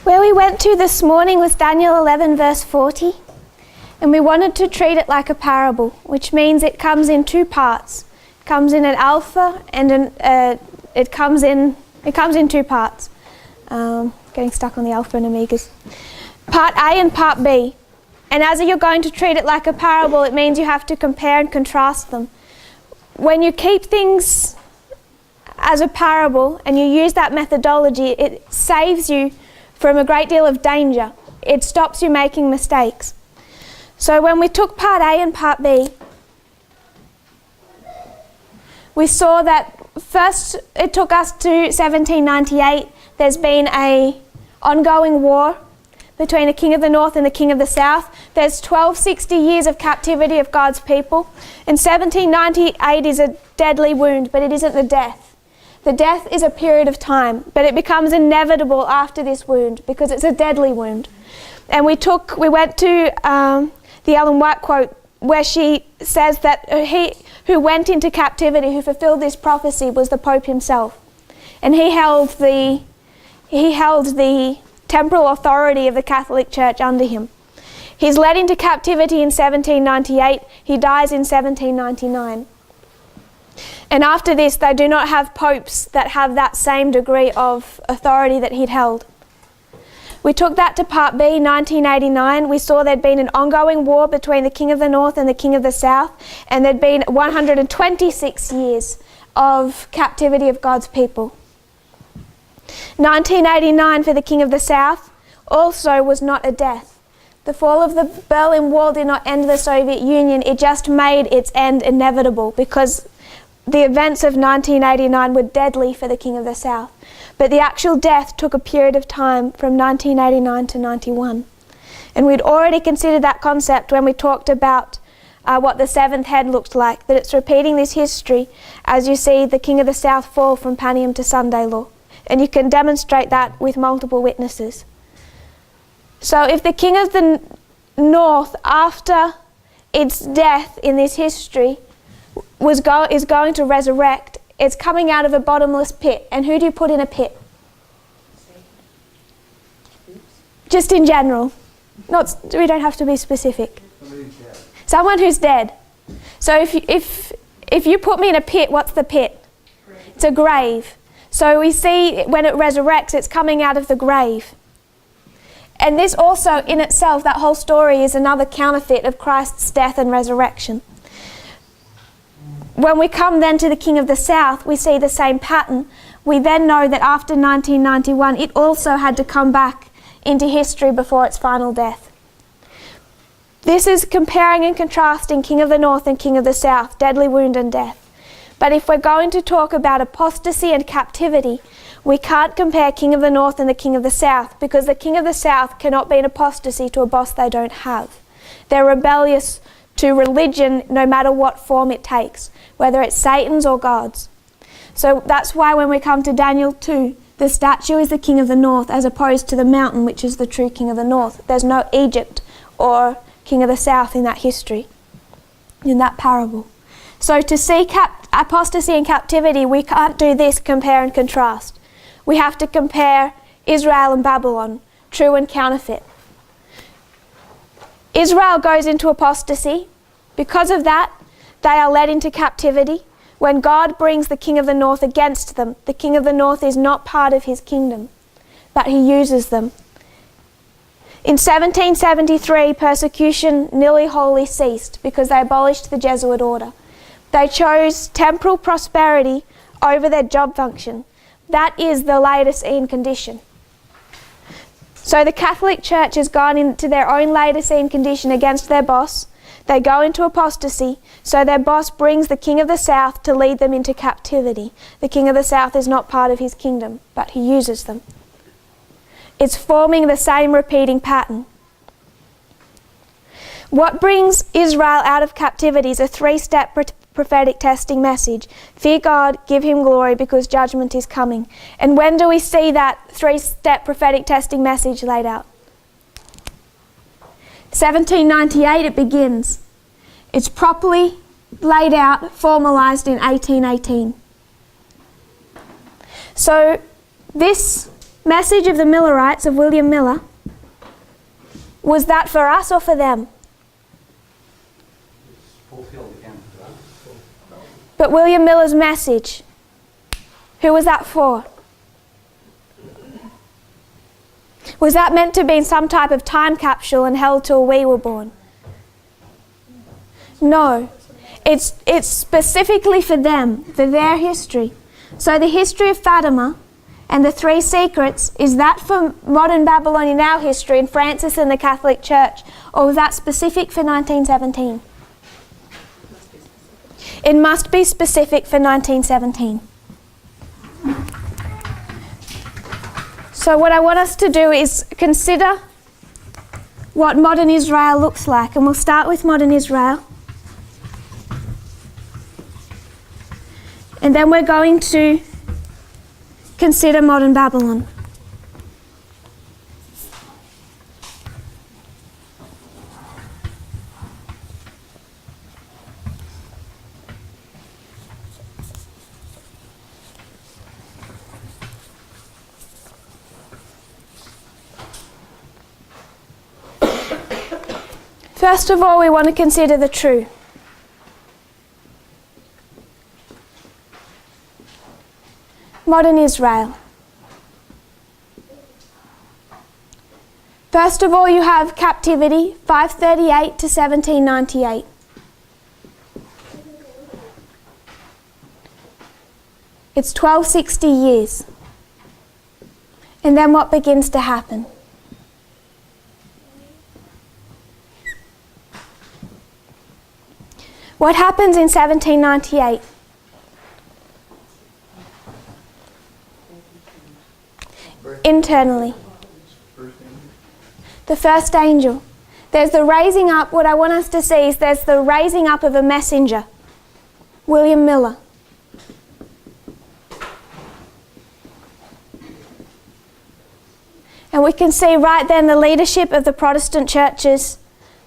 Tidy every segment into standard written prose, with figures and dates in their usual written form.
Where we went to this morning was Daniel 11 verse 40, and we wanted to treat it like a parable, which means it comes in two parts. It comes in an alpha and it comes in two parts. Getting stuck on the alpha and omegas. Part A and part B. And as you're going to treat it like a parable, it means you have to compare and contrast them. When you keep things as a parable and you use that methodology, it saves you from a great deal of danger. It stops you making mistakes. So when we took part A and part B, we saw that first it took us to 1798. There's been an ongoing war between the king of the north and the king of the south. There's 1260 years of captivity of God's people. And 1798 is a deadly wound, but it isn't the death. The death is a period of time, but it becomes inevitable after this wound because it's a deadly wound. And we went to the Ellen White quote where she says that he who went into captivity, who fulfilled this prophecy, was the Pope himself. And he held the temporal authority of the Catholic Church under him. He's led into captivity in 1798. He dies in 1799. And after this, they do not have popes that have that same degree of authority that he'd held. We took that to part B, 1989. We saw there'd been an ongoing war between the king of the north and the king of the south, and there'd been 126 years of captivity of God's people. 1989 for the king of the south also was not a death. The fall of the Berlin Wall did not end the Soviet Union. It just made its end inevitable because the events of 1989 were deadly for the king of the south. But the actual death took a period of time from 1989 to 91. And we'd already considered that concept when we talked about what the seventh head looked like, that it's repeating this history as you see the king of the south fall from Panium to Sunday law. And you can demonstrate that with multiple witnesses. So if the king of the north, after its death in this history, is going to resurrect, it's coming out of a bottomless pit. And who do you put in a pit? Just in general. We don't have to be specific. Someone who's dead. So if you put me in a pit, what's the pit? It's a grave. So we see when it resurrects, it's coming out of the grave. And this also in itself, that whole story is another counterfeit of Christ's death and resurrection. When we come then to the king of the south, we see the same pattern. We then know that after 1991, it also had to come back into history before its final death. This is comparing and contrasting king of the north and king of the south, deadly wound and death. But if we're going to talk about apostasy and captivity, we can't compare king of the north and the king of the south, because the king of the south cannot be an apostasy to a boss they don't have. They're rebellious to religion no matter what form it takes, whether it's Satan's or God's. So that's why when we come to Daniel 2, the statue is the king of the north as opposed to the mountain, which is the true king of the north. There's no Egypt or king of the south in that history, in that parable. So to see apostasy and captivity, we can't do this compare and contrast. We have to compare Israel and Babylon, true and counterfeit. Israel goes into apostasy. Because of that, they are led into captivity. When God brings the king of the north against them, the king of the north is not part of his kingdom, but he uses them. In 1773, persecution nearly wholly ceased because they abolished the Jesuit order. They chose temporal prosperity over their job function. That is the Laodicean condition. So the Catholic Church has gone into their own Laodicean condition against their boss. They go into apostasy, so their boss brings the king of the south to lead them into captivity. The king of the south is not part of his kingdom, but he uses them. It's forming the same repeating pattern. What brings Israel out of captivity is a three-step prophetic testing message. Fear God, give him glory, because judgment is coming. And when do we see that three-step prophetic testing message laid out? 1798 it begins. It's properly laid out, formalised in 1818. So this message of the Millerites, of William Miller, was that for us or for them? But William Miller's message, who was that for? Was that meant to be some type of time capsule and held till we were born? No. It's specifically for them, for their history. So the history of Fatima and the three secrets, is that for modern Babylon in our history and Francis and the Catholic Church, or was that specific for 1917? It must be specific for 1917. So what I want us to do is consider what modern Israel looks like, and we'll start with modern Israel. And then we're going to consider modern Babylon. First of all, we want to consider the true. Modern Israel. First of all, you have captivity, 538 to 1798. It's 1260 years. And then what begins to happen? What happens in 1798? Internally. The first angel. There's the raising up. What I want us to see is there's the raising up of a messenger, William Miller. And we can see right then the leadership of the Protestant churches,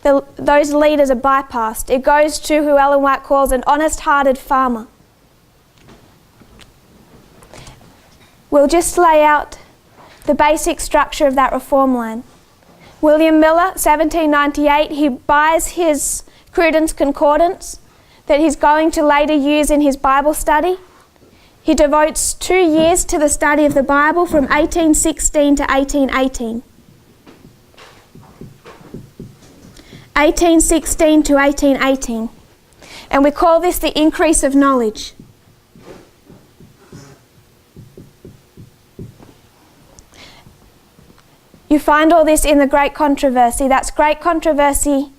those leaders are bypassed. It goes to who Ellen White calls an honest-hearted farmer. We'll just lay out the basic structure of that reform line. William Miller, 1798, he buys his Cruden's Concordance that he's going to later use in his Bible study. He devotes 2 years to the study of the Bible from 1816 to 1818. 1816 to 1818. And we call this the increase of knowledge. You find all this in the Great Controversy. That's Great Controversy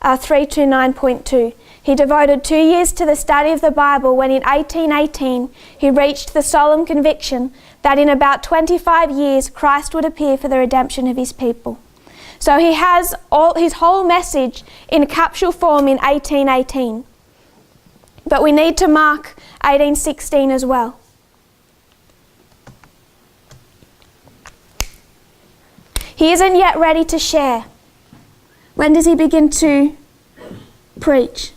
329.2. He devoted 2 years to the study of the Bible when in 1818 he reached the solemn conviction that in about 25 years Christ would appear for the redemption of his people. So he has his whole message in capsule form in 1818. But we need to mark 1816 as well. He isn't yet ready to share. When does he begin to preach?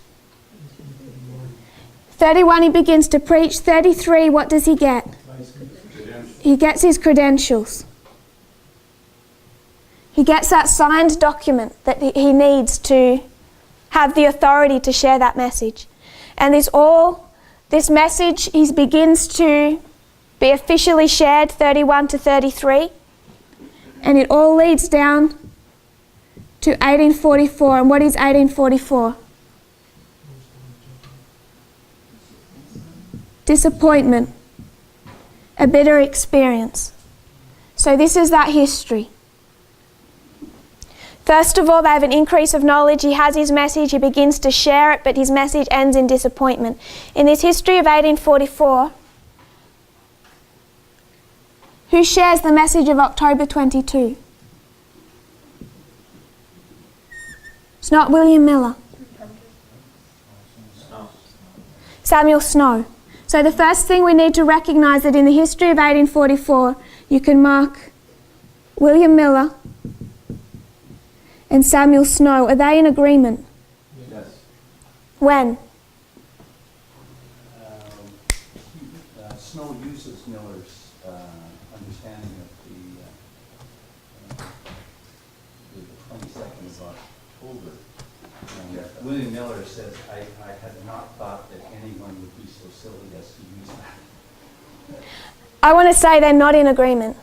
31 he begins to preach. 33, what does he get? He gets his credentials. He gets that signed document that he needs to have the authority to share that message. And this message, he begins to be officially shared 31 to 33. And it all leads down to 1844. And what is 1844? Disappointment. A bitter experience. So this is that history. First of all, they have an increase of knowledge. He has his message. He begins to share it, but his message ends in disappointment. In this history of 1844, who shares the message of October 22? It's not William Miller. Samuel Snow. So the first thing we need to recognise that in the history of 1844, you can mark William Miller and Samuel Snow. Are they in agreement? Yes. When? Snow uses Miller's understanding of the pulled it. And William Miller says, I had not thought that anyone would be so silly as to use that. I want to say they're not in agreement.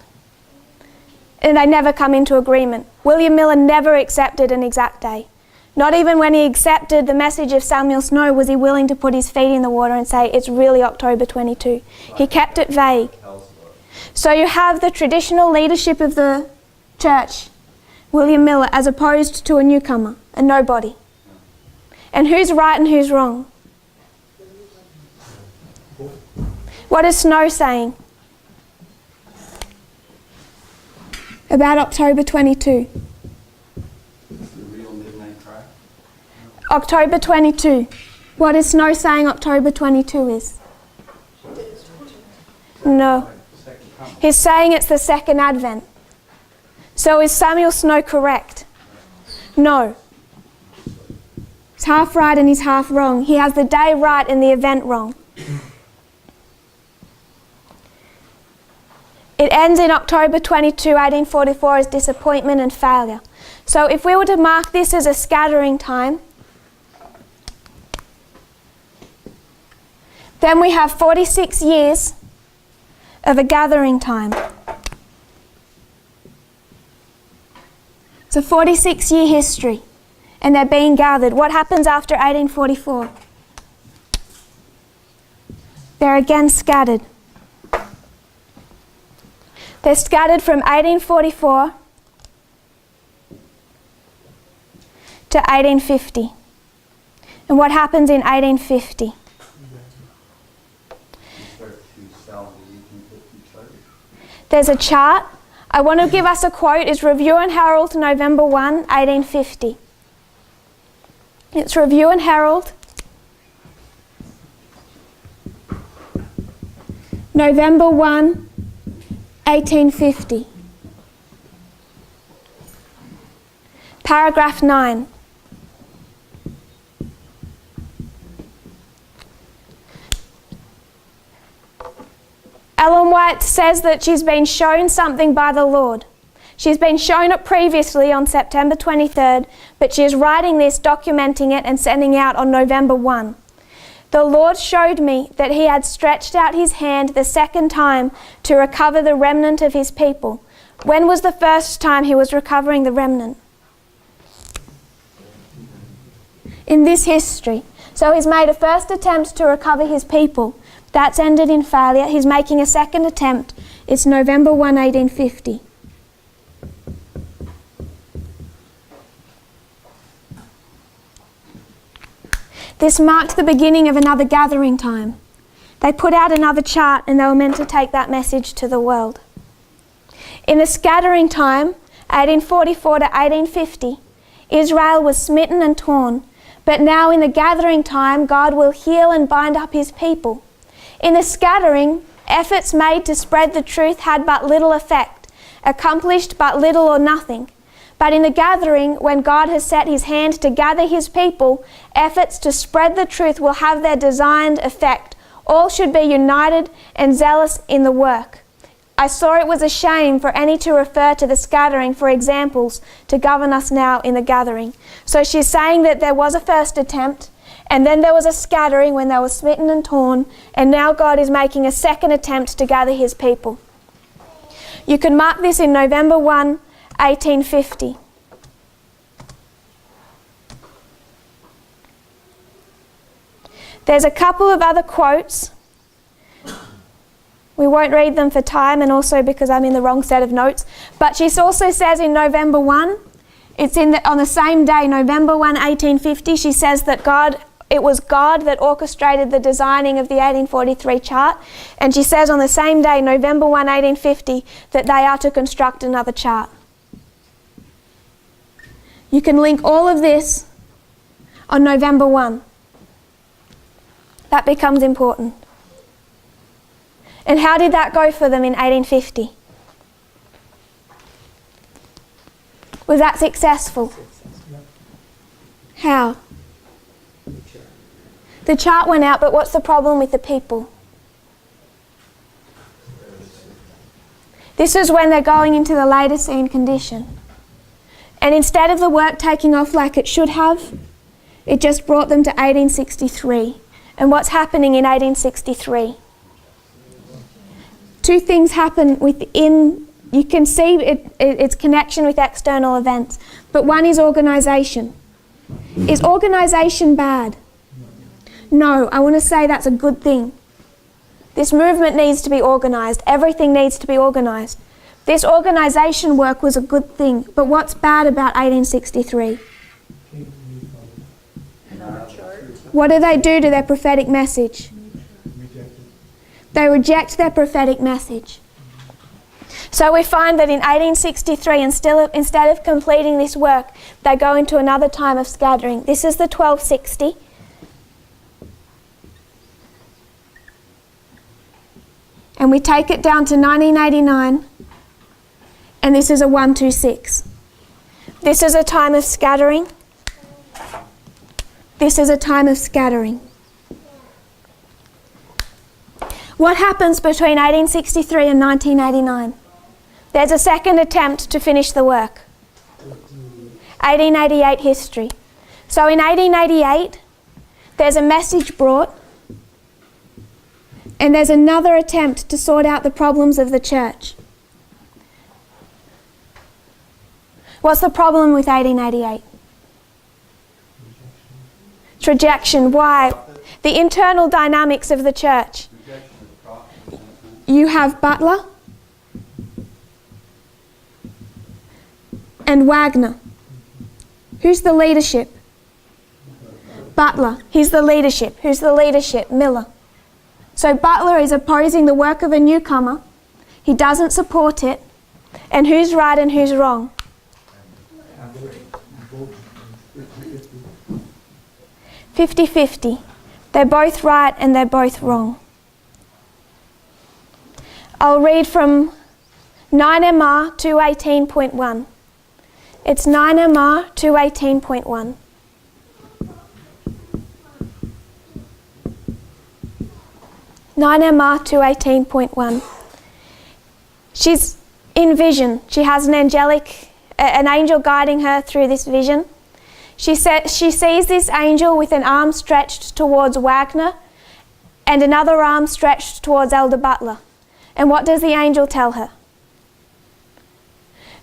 And they never come into agreement. William Miller never accepted an exact day. Not even when he accepted the message of Samuel Snow was he willing to put his feet in the water and say, it's really October 22. He kept it vague. So you have the traditional leadership of the church, William Miller, as opposed to a newcomer, a nobody. And who's right and who's wrong? What is Snow saying about October 22? The real midnight cry? October 22. What is Snow saying October 22 is? No. He's saying it's the second advent. So is Samuel Snow correct? No. He's half right and he's half wrong. He has the day right and the event wrong. It ends in October 22, 1844 as disappointment and failure. So if we were to mark this as a scattering time, then we have 46 years of a gathering time. It's a 46-year history, and they're being gathered. What happens after 1844? They're again scattered. They're scattered from 1844 to 1850. And what happens in 1850? There's a chart. I want to give us a quote. It's Review and Herald, November 1, 1850. It's Review and Herald, November 1, 1850. Paragraph 9. Ellen White says that she's been shown something by the Lord. She's been shown it previously on September 23rd, but she is writing this, documenting it and sending out on November 1. The Lord showed me that he had stretched out his hand the second time to recover the remnant of his people. When was the first time he was recovering the remnant? In this history. So he's made a first attempt to recover his people. That's ended in failure. He's making a second attempt. It's November 1, 1850. This marked the beginning of another gathering time. They put out another chart and they were meant to take that message to the world. In the scattering time, 1844 to 1850, Israel was smitten and torn. But now in the gathering time, God will heal and bind up his people. In the scattering, efforts made to spread the truth had but little effect, accomplished but little or nothing. But in the gathering, when God has set his hand to gather his people, efforts to spread the truth will have their designed effect. All should be united and zealous in the work. I saw it was a shame for any to refer to the scattering for examples to govern us now in the gathering. So she's saying that there was a first attempt, and then there was a scattering when they were smitten and torn, and now God is making a second attempt to gather his people. You can mark this in November 1, 1850. There's a couple of other quotes. We won't read them for time and also because I'm in the wrong set of notes. But she also says in November 1, it's on the same day, November 1, 1850, she says that it was God that orchestrated the designing of the 1843 chart. And she says on the same day, November 1, 1850, that they are to construct another chart. You can link all of this on November 1. That becomes important. And how did that go for them in 1850? Was that successful? How? The chart went out, but what's the problem with the people? This is when they're going into the Laodicean condition. And instead of the work taking off like it should have, it just brought them to 1863. And what's happening in 1863? Two things happen within, you can see its connection with external events, but one is organisation. Is organisation bad? No, I want to say that's a good thing. This movement needs to be organised. Everything needs to be organised. This organisation work was a good thing, but what's bad about 1863? What do they do to their prophetic message? They reject their prophetic message. So we find that in 1863, instead of completing this work, they go into another time of scattering. This is the 1260. And we take it down to 1989, and this is a 126. This is a time of scattering. This is a time of scattering. What happens between 1863 and 1989? There's a second attempt to finish the work. 1888 history. So in 1888, there's a message brought, and there's another attempt to sort out the problems of the church. What's the problem with 1888? It's rejection. Why? The internal dynamics of the church. You have Butler and Wagner. Who's the leadership? Butler. He's the leadership. Who's the leadership? Miller. So Butler is opposing the work of a newcomer. He doesn't support it. And who's right and who's wrong? 50-50. They're both right and they're both wrong. I'll read from 9MR 218.1. It's 9MR 218.1. (9MR 218.1). She's in vision. She has an angel guiding her through this vision. She sees this angel with an arm stretched towards Wagner and another arm stretched towards Elder Butler. And what does the angel tell her?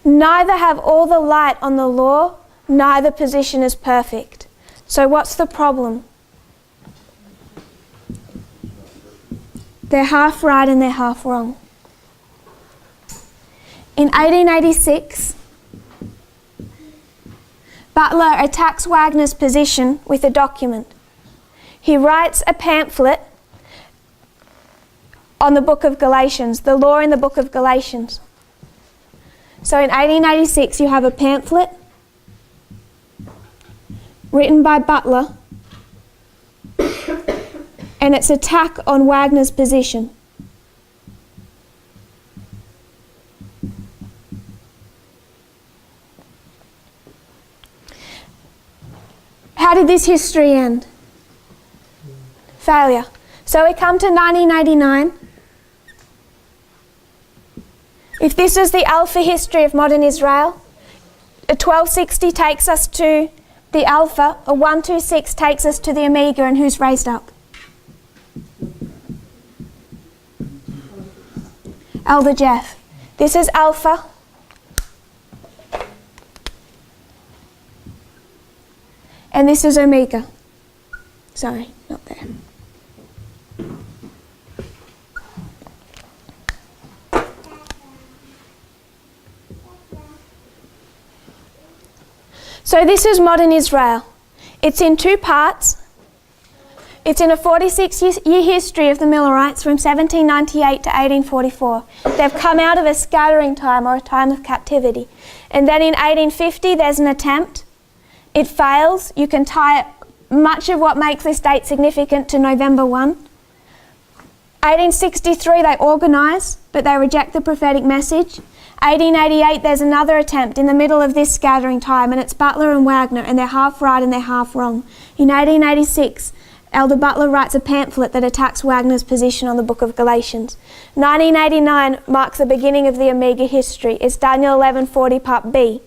Neither have all the light on the law, neither position is perfect. So what's the problem? They're half right and they're half wrong. In 1886, Butler attacks Wagner's position with a document. He writes a pamphlet on the book of Galatians, the law in the book of Galatians. So in 1886 you have a pamphlet written by Butler and it's attack on Wagner's position. How did this history end? Failure. So we come to 1989. If this is the alpha history of modern Israel, a 1260 takes us to the alpha, a 126 takes us to the omega, and who's raised up? Elder Jeff. This is alpha. And this is omega. Sorry, not there. So this is modern Israel. It's in two parts. It's in a 46-year history of the Millerites from 1798 to 1844. They've come out of a scattering time or a time of captivity. And then in 1850 there's an attempt. It fails. You can tie much of what makes this date significant to November 1. 1863 they organise, but they reject the prophetic message. 1888 there's another attempt in the middle of this scattering time, and it's Butler and Wagner, and they're half right and they're half wrong. In 1886 Elder Butler writes a pamphlet that attacks Wagner's position on the book of Galatians. 1989 marks the beginning of the Omega history. It's Daniel 11:40 part B.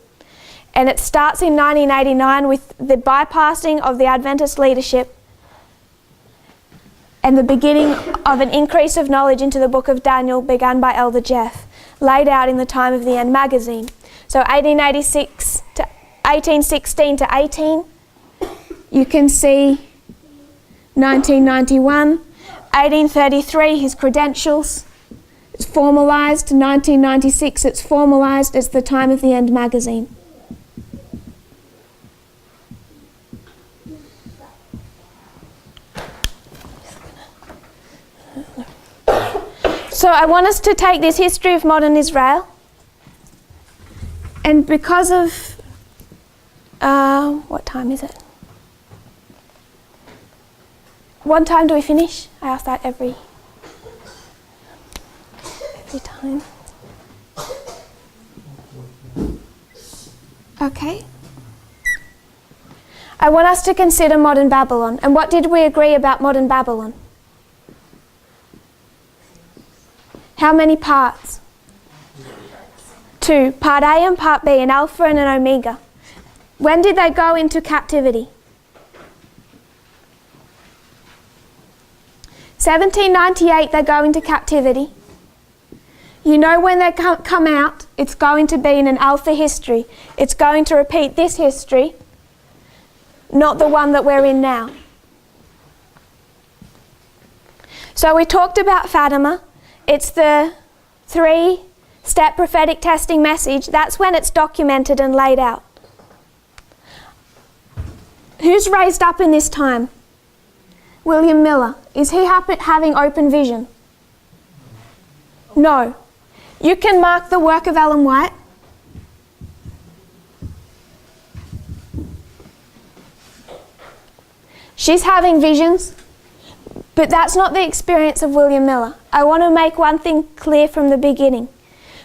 And it starts in 1989 with the bypassing of the Adventist leadership and the beginning of an increase of knowledge into the book of Daniel begun by Elder Jeff, laid out in the Time of the End magazine. So 1886 to 1816 to 18, you can see 1991, 1833, his credentials. It's formalised. 1996, it's formalised as the Time of the End magazine. So I want us to take this history of modern Israel, and because of, what time is it? What time do we finish? I ask that every time. Okay. I want us to consider modern Babylon. And what did we agree about modern Babylon? How many parts? 2. Part A and Part B, an Alpha and an Omega. When did they go into captivity? 1798 they go into captivity. You know when they come out, it's going to be in an Alpha history. It's going to repeat this history, not the one that we're in now. So we talked about Fatima. It's the 3-step prophetic testing message. That's when it's documented and laid out. Who's raised up in this time? William Miller. Is he having open vision? No. You can mark the work of Ellen White. She's having visions, but that's not the experience of William Miller. I want to make one thing clear from the beginning.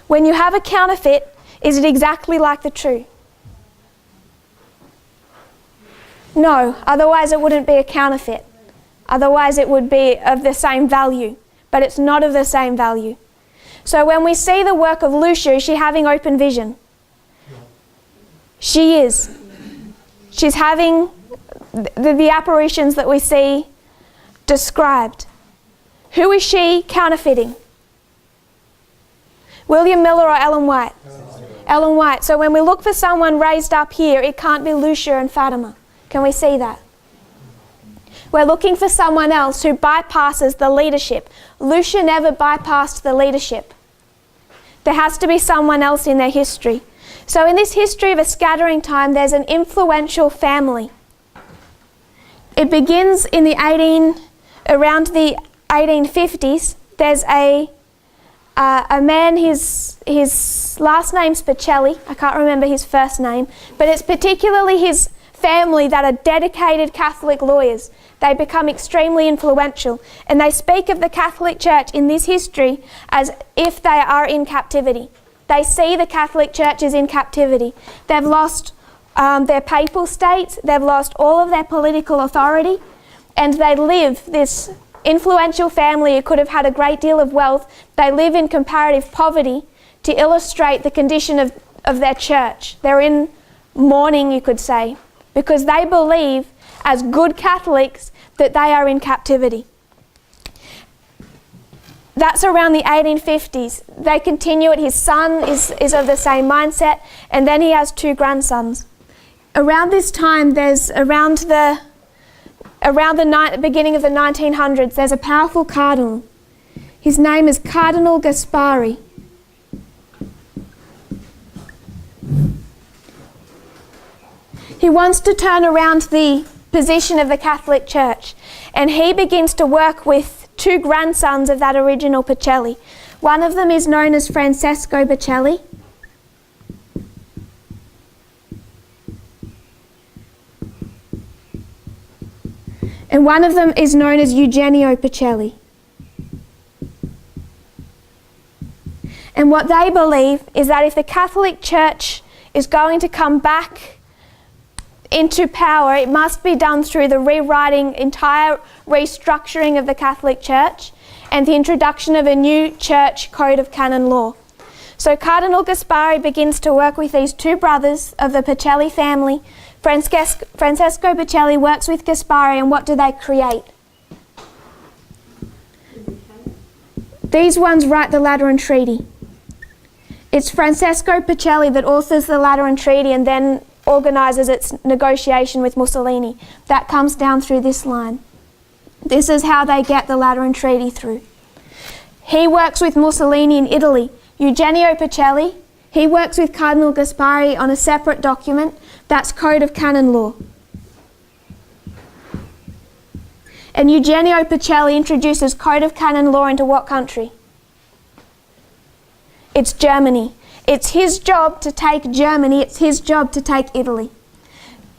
When you have a counterfeit, is it exactly like the true? No, otherwise it wouldn't be a counterfeit. Otherwise it would be of the same value, but it's not of the same value. So when we see the work of Lucia, is she having open vision? She is. She's having the apparitions that we see described. Who is she counterfeiting? William Miller or Ellen White? Ellen White. So when we look for someone raised up here, it can't be Lucia and Fatima. Can we see that? We're looking for someone else who bypasses the leadership. Lucia never bypassed the leadership. There has to be someone else in their history. So in this history of a scattering time, there's an influential family. It begins in around the 1850s. There's a man, his last name's Pacelli. I can't remember his first name, but it's particularly his family that are dedicated Catholic lawyers. They become extremely influential, and they speak of the Catholic Church in this history as if they are in captivity. They see the Catholic Church as in captivity. They've lost their papal states, they've lost all of their political authority, and they live, this influential family who could have had a great deal of wealth, they live in comparative poverty to illustrate the condition of their church. They're in mourning, you could say, because they believe, as good Catholics, that they are in captivity. That's around the 1850s. They continue it. His son is of the same mindset, and then he has 2 grandsons. Around this time, there's around the beginning of the 1900s, there's a powerful cardinal. His name is Cardinal Gaspari. He wants to turn around the position of the Catholic Church, and he begins to work with 2 grandsons of that original Pacelli. One of them is known as Francesco Pacelli. And one of them is known as Eugenio Pacelli. And what they believe is that if the Catholic Church is going to come back into power, it must be done through the rewriting, entire restructuring of the Catholic Church and the introduction of a new church code of canon law. So Cardinal Gaspari begins to work with these two brothers of the Pacelli family. Francesco Pacelli works with Gaspari, and what do they create? These ones write the Lateran Treaty. It's Francesco Pacelli that authors the Lateran Treaty and then organises its negotiation with Mussolini. That comes down through this line. This is how they get the Lateran Treaty through. He works with Mussolini in Italy. Eugenio Pacelli, he works with Cardinal Gaspari on a separate document. That's Code of Canon Law. And Eugenio Pacelli introduces Code of Canon Law into what country? It's Germany. It's his job to take Germany. It's his job to take Italy.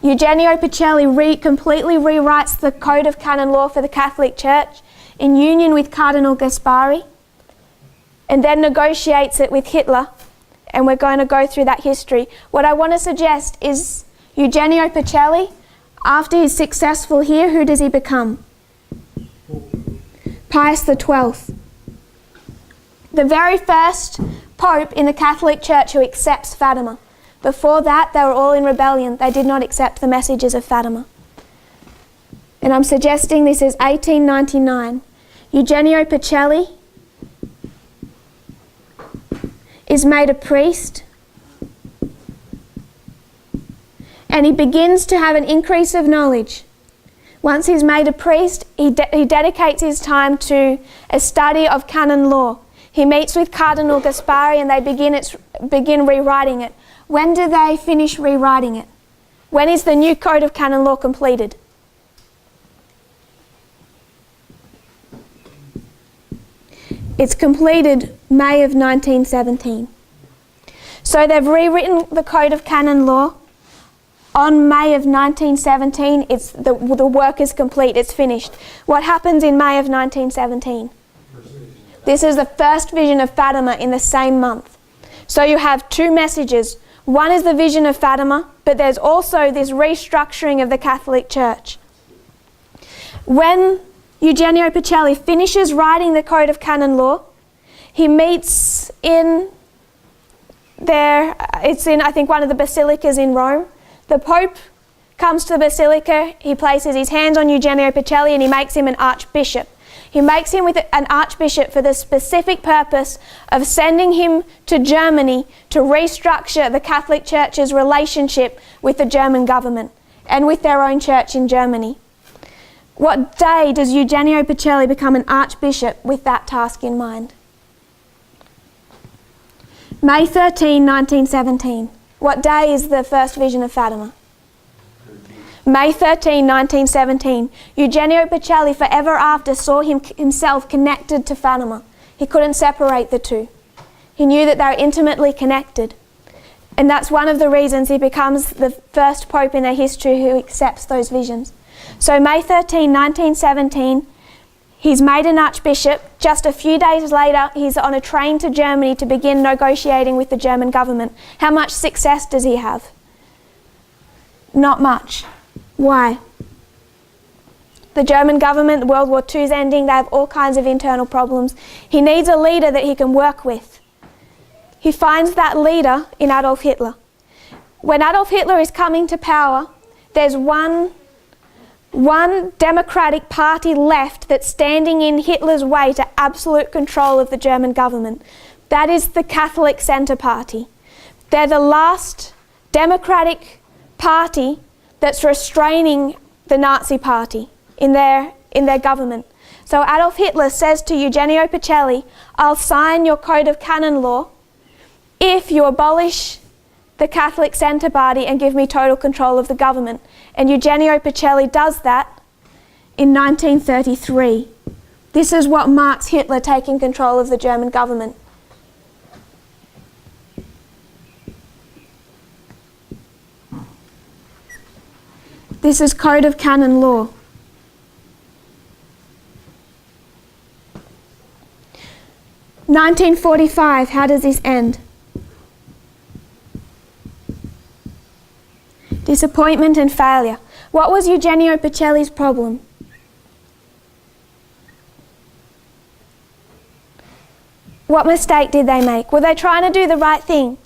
Eugenio Pacelli completely rewrites the Code of Canon Law for the Catholic Church in union with Cardinal Gaspari, and then negotiates it with Hitler, and we're going to go through that history. What I want to suggest is Eugenio Pacelli, after he's successful here, who does he become? Pius XII. The very first Pope in the Catholic Church who accepts Fatima. Before that, they were all in rebellion. They did not accept the messages of Fatima. And I'm suggesting this is 1899. Eugenio Pacelli is made a priest, and he begins to have an increase of knowledge. Once he's made a priest, he dedicates his time to a study of canon law. He meets with Cardinal Gaspari and they begin rewriting it. When do they finish rewriting it? When is the new Code of Canon Law completed? It's completed May of 1917. So they've rewritten the Code of Canon Law. On May of 1917, the work is complete, it's finished. What happens in May of 1917? This is the first vision of Fatima in the same month. So you have two messages. One is the vision of Fatima, but there's also this restructuring of the Catholic Church. When Eugenio Pacelli finishes writing the Code of Canon Law, he meets in there, it's in, I think, one of the basilicas in Rome. The Pope comes to the basilica, he places his hands on Eugenio Pacelli and he makes him an archbishop. He makes him an archbishop for the specific purpose of sending him to Germany to restructure the Catholic Church's relationship with the German government and with their own church in Germany. What day does Eugenio Pacelli become an archbishop with that task in mind? May 13, 1917. What day is the first vision of Fatima? May 13, 1917. Eugenio Pacelli forever after saw himself connected to Fatima. He couldn't separate the two. He knew that they were intimately connected. And that's one of the reasons he becomes the first Pope in their history who accepts those visions. So May 13, 1917, he's made an archbishop. Just a few days later, he's on a train to Germany to begin negotiating with the German government. How much success does he have? Not much. Why? The German government, World War II's ending, they have all kinds of internal problems. He needs a leader that he can work with. He finds that leader in Adolf Hitler. When Adolf Hitler is coming to power, there's one democratic party left that's standing in Hitler's way to absolute control of the German government. That is the Catholic Centre Party. They're the last democratic party that's restraining the Nazi Party in their government. So Adolf Hitler says to Eugenio Pacelli, I'll sign your Code of Canon Law if you abolish the Catholic Centre Party and give me total control of the government. And Eugenio Pacelli does that in 1933. This is what marks Hitler taking control of the German government. This is Code of Canon Law. (1945), how does this end? Disappointment and failure. What was Eugenio Pacelli's problem? What mistake did they make? Were they trying to do the right thing?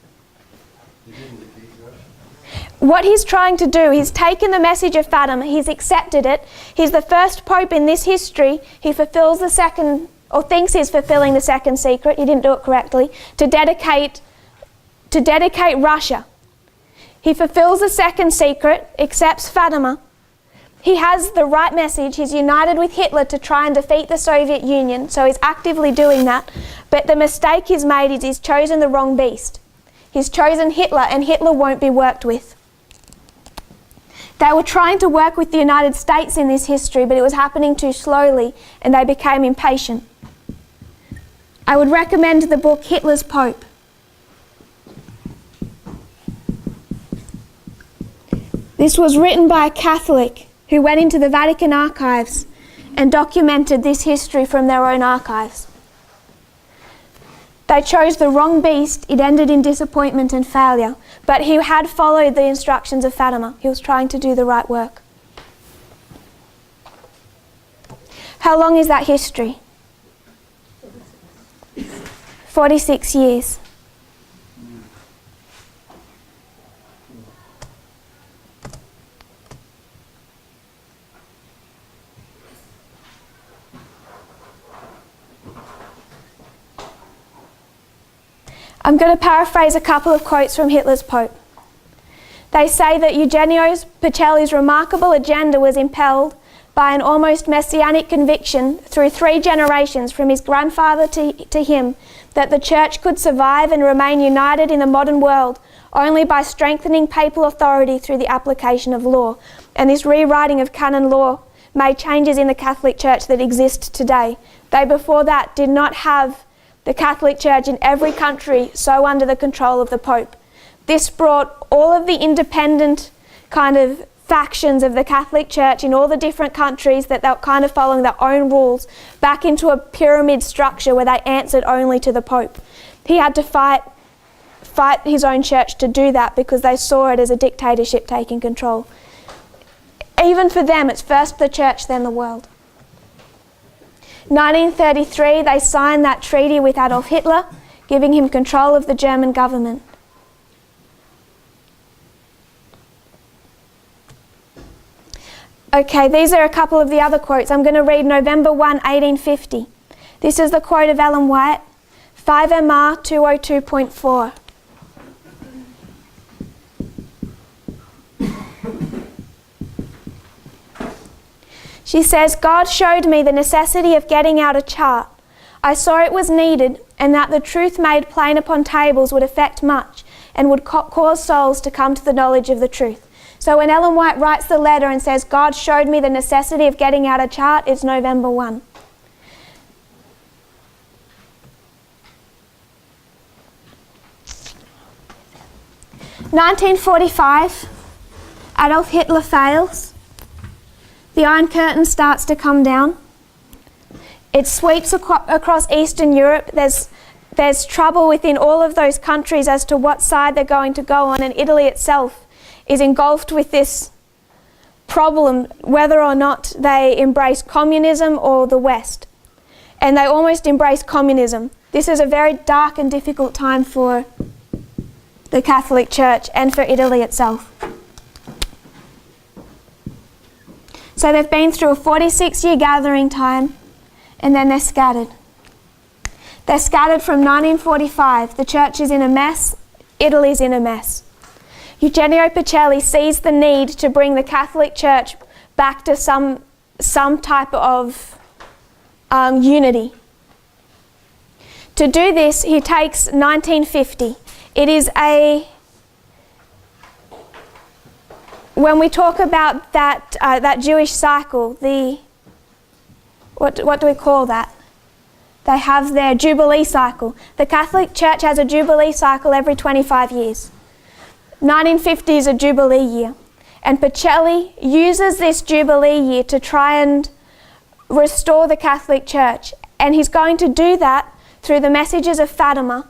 He didn't defeat Russia. What he's trying to do, he's taken the message of Fatima, he's accepted it. He's the first pope in this history. He fulfills the second, or thinks he's fulfilling the second secret, he didn't do it correctly, to dedicate Russia. He fulfills the second secret, accepts Fatima. He has the right message. He's united with Hitler to try and defeat the Soviet Union, so he's actively doing that. But the mistake he's made is he's chosen the wrong beast. He's chosen Hitler, and Hitler won't be worked with. They were trying to work with the United States in this history, but it was happening too slowly, and they became impatient. I would recommend the book Hitler's Pope. This was written by a Catholic who went into the Vatican archives and documented this history from their own archives. They chose the wrong beast. It ended in disappointment and failure. But he had followed the instructions of Fatima. He was trying to do the right work. How long is that history? 46 years. I'm going to paraphrase a couple of quotes from Hitler's Pope. They say that Eugenio Pacelli's remarkable agenda was impelled by an almost messianic conviction through 3 generations from his grandfather to him that the Church could survive and remain united in the modern world only by strengthening papal authority through the application of law. And this rewriting of canon law made changes in the Catholic Church that exist today. They before that did not have the Catholic Church in every country so under the control of the Pope. This brought all of the independent kind of factions of the Catholic Church in all the different countries that they were kind of following their own rules back into a pyramid structure where they answered only to the Pope. He had to fight his own church to do that because they saw it as a dictatorship taking control. Even for them, it's first the church, then the world. 1933, they signed that treaty with Adolf Hitler, giving him control of the German government. Okay, these are a couple of the other quotes. I'm going to read November 1, 1850. This is the quote of Ellen White, 5 MR 202.4. She says, God showed me the necessity of getting out a chart. I saw it was needed and that the truth made plain upon tables would affect much and would cause souls to come to the knowledge of the truth. So when Ellen White writes the letter and says, God showed me the necessity of getting out a chart, it's November 1. In 1945, Adolf Hitler fails. The Iron Curtain starts to come down. It sweeps across Eastern Europe. There's trouble within all of those countries as to what side they're going to go on, and Italy itself is engulfed with this problem, whether or not they embrace communism or the West. And they almost embrace communism. This is a very dark and difficult time for the Catholic Church and for Italy itself. So they've been through a 46-year gathering time, and then they're scattered. They're scattered from 1945. The church is in a mess. Italy's in a mess. Eugenio Pacelli sees the need to bring the Catholic Church back to some type of unity. To do this, he takes 1950. It is when we talk about that Jewish cycle, what do we call that? They have their Jubilee cycle. The Catholic Church has a Jubilee cycle every 25 years. 1950 is a Jubilee year. And Pacelli uses this Jubilee year to try and restore the Catholic Church. And he's going to do that through the messages of Fatima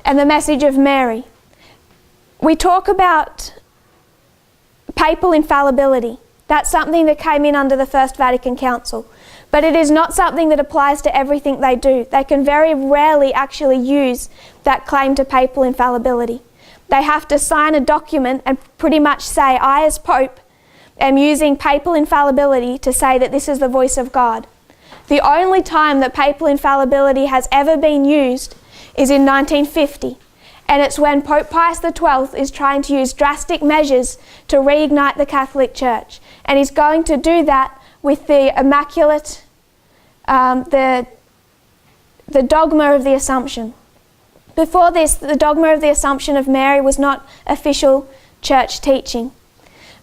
and the message of Mary. We talk about papal infallibility. That's something that came in under the First Vatican Council. But it is not something that applies to everything they do. They can very rarely actually use that claim to papal infallibility. They have to sign a document and pretty much say, I as Pope am using papal infallibility to say that this is the voice of God. The only time that papal infallibility has ever been used is in 1950. And it's when Pope Pius XII is trying to use drastic measures to reignite the Catholic Church. And he's going to do that with the Immaculate, the dogma of the Assumption. Before this, the dogma of the Assumption of Mary was not official church teaching.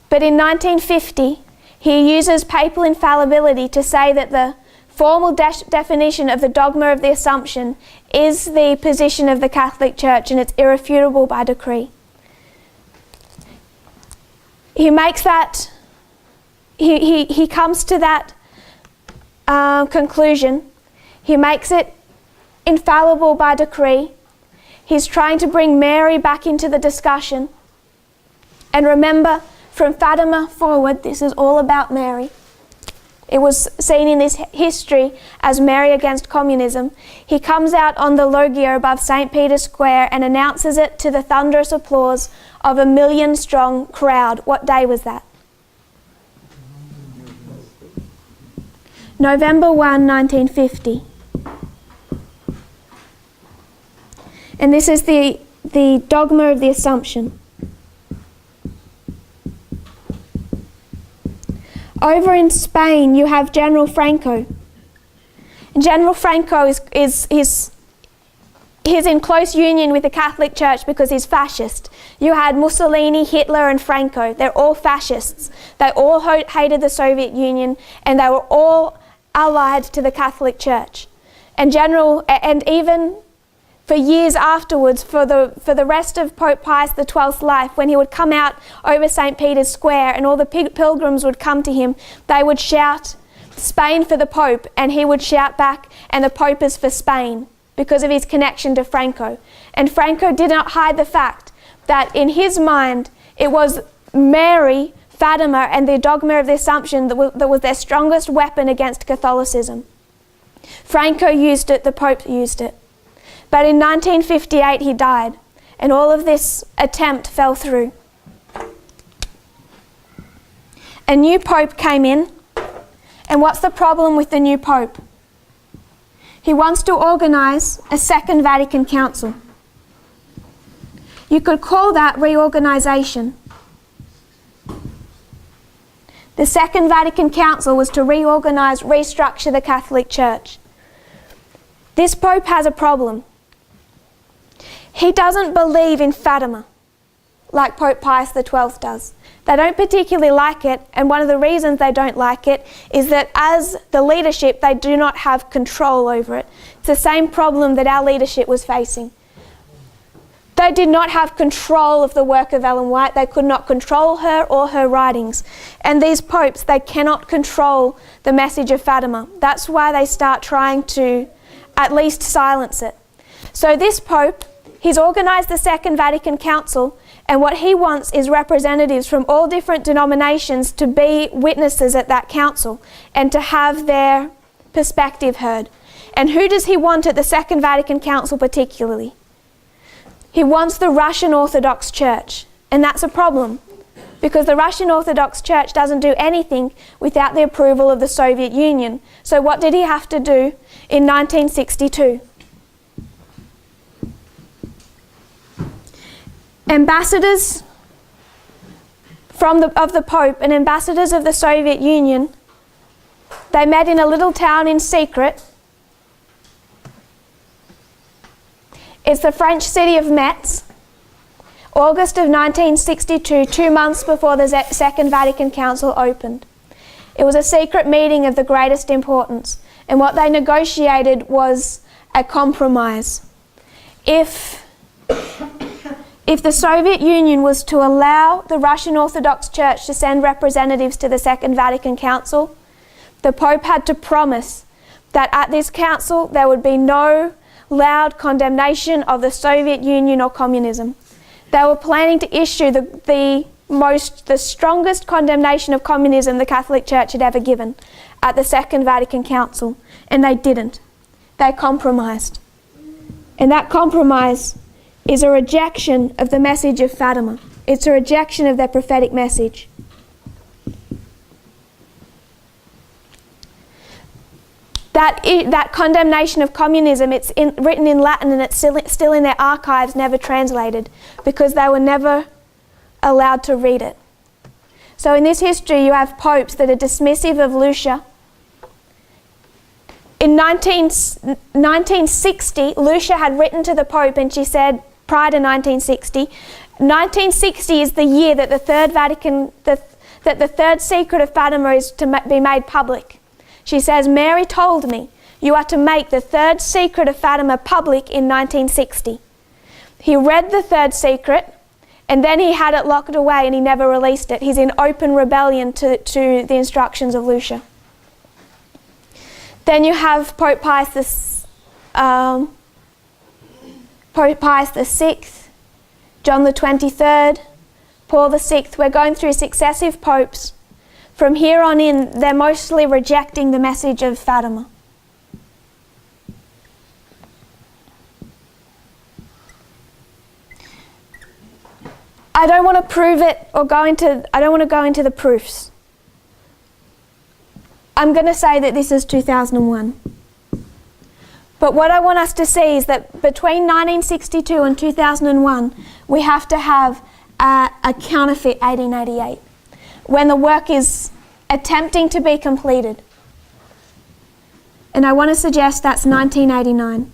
But in 1950, he uses papal infallibility to say that the formal definition of the dogma of the Assumption is the position of the Catholic Church, and it's irrefutable by decree. He makes that, he comes to that conclusion. He makes it infallible by decree. He's trying to bring Mary back into the discussion. And remember, from Fatima forward, this is all about Mary. It was seen in this history as Mary against communism. He comes out on the loggia above St. Peter's Square and announces it to the thunderous applause of a 1 million-strong crowd. What day was that? November 1, 1950. And this is the dogma of the Assumption. Over in Spain, you have General Franco. And General Franco is in close union with the Catholic Church because he's fascist. You had Mussolini, Hitler, and Franco. They're all fascists. They all hated the Soviet Union, and they were all allied to the Catholic Church. And even for years afterwards, for the rest of Pope Pius XII's life, when he would come out over St. Peter's Square and all the pilgrims would come to him, they would shout, Spain for the Pope, and he would shout back, and the Pope is for Spain, because of his connection to Franco. And Franco did not hide the fact that in his mind, it was Mary, Fatima, and the dogma of the Assumption that was their strongest weapon against Catholicism. Franco used it, the Pope used it. But in 1958 he died, and all of this attempt fell through. A new Pope came in, and what's the problem with the new Pope? He wants to organise a Second Vatican Council. You could call that reorganisation. The Second Vatican Council was to reorganise, restructure the Catholic Church. This Pope has a problem. He doesn't believe in Fatima like Pope Pius XII does. They don't particularly like it, and one of the reasons they don't like it is that as the leadership, they do not have control over it. It's the same problem that our leadership was facing. They did not have control of the work of Ellen White. They could not control her or her writings. And these popes, they cannot control the message of Fatima. That's why they start trying to at least silence it. So this Pope, he's organised the Second Vatican Council, and what he wants is representatives from all different denominations to be witnesses at that council and to have their perspective heard. And who does he want at the Second Vatican Council particularly? He wants the Russian Orthodox Church, and that's a problem because the Russian Orthodox Church doesn't do anything without the approval of the Soviet Union. So what did he have to do in 1962? Ambassadors of the Pope and ambassadors of the Soviet Union, they met in a little town in secret. It's the French city of Metz, August of 1962, 2 months before the Second Vatican Council opened. It was a secret meeting of the greatest importance, and what they negotiated was a compromise. If the Soviet Union was to allow the Russian Orthodox Church to send representatives to the Second Vatican Council, the Pope had to promise that at this council there would be no loud condemnation of the Soviet Union or communism. They were planning to issue the the strongest condemnation of communism the Catholic Church had ever given at the Second Vatican Council, and they didn't. They compromised. And that compromise is a rejection of the message of Fatima. It's a rejection of their prophetic message. That condemnation of communism, it's written in Latin, and it's still in their archives, never translated, because they were never allowed to read it. So in this history you have popes that are dismissive of Lucia. In 1960, Lucia had written to the Pope, and she said, prior to 1960 is the year that the Third Secret of Fatima is to be made public. She says, Mary told me you are to make the Third Secret of Fatima public in 1960. He read the Third Secret, and then he had it locked away and he never released it. He's in open rebellion to the instructions of Lucia. Then you have Pope Pius VI, John the 23rd, Paul VI. We're going through successive popes. From here on in, they're mostly rejecting the message of Fatima. I don't want to prove it or I don't want to go into the proofs. I'm going to say that this is 2001. But what I want us to see is that between 1962 and 2001, we have to have a counterfeit 1888, when the work is attempting to be completed. And I want to suggest that's 1989.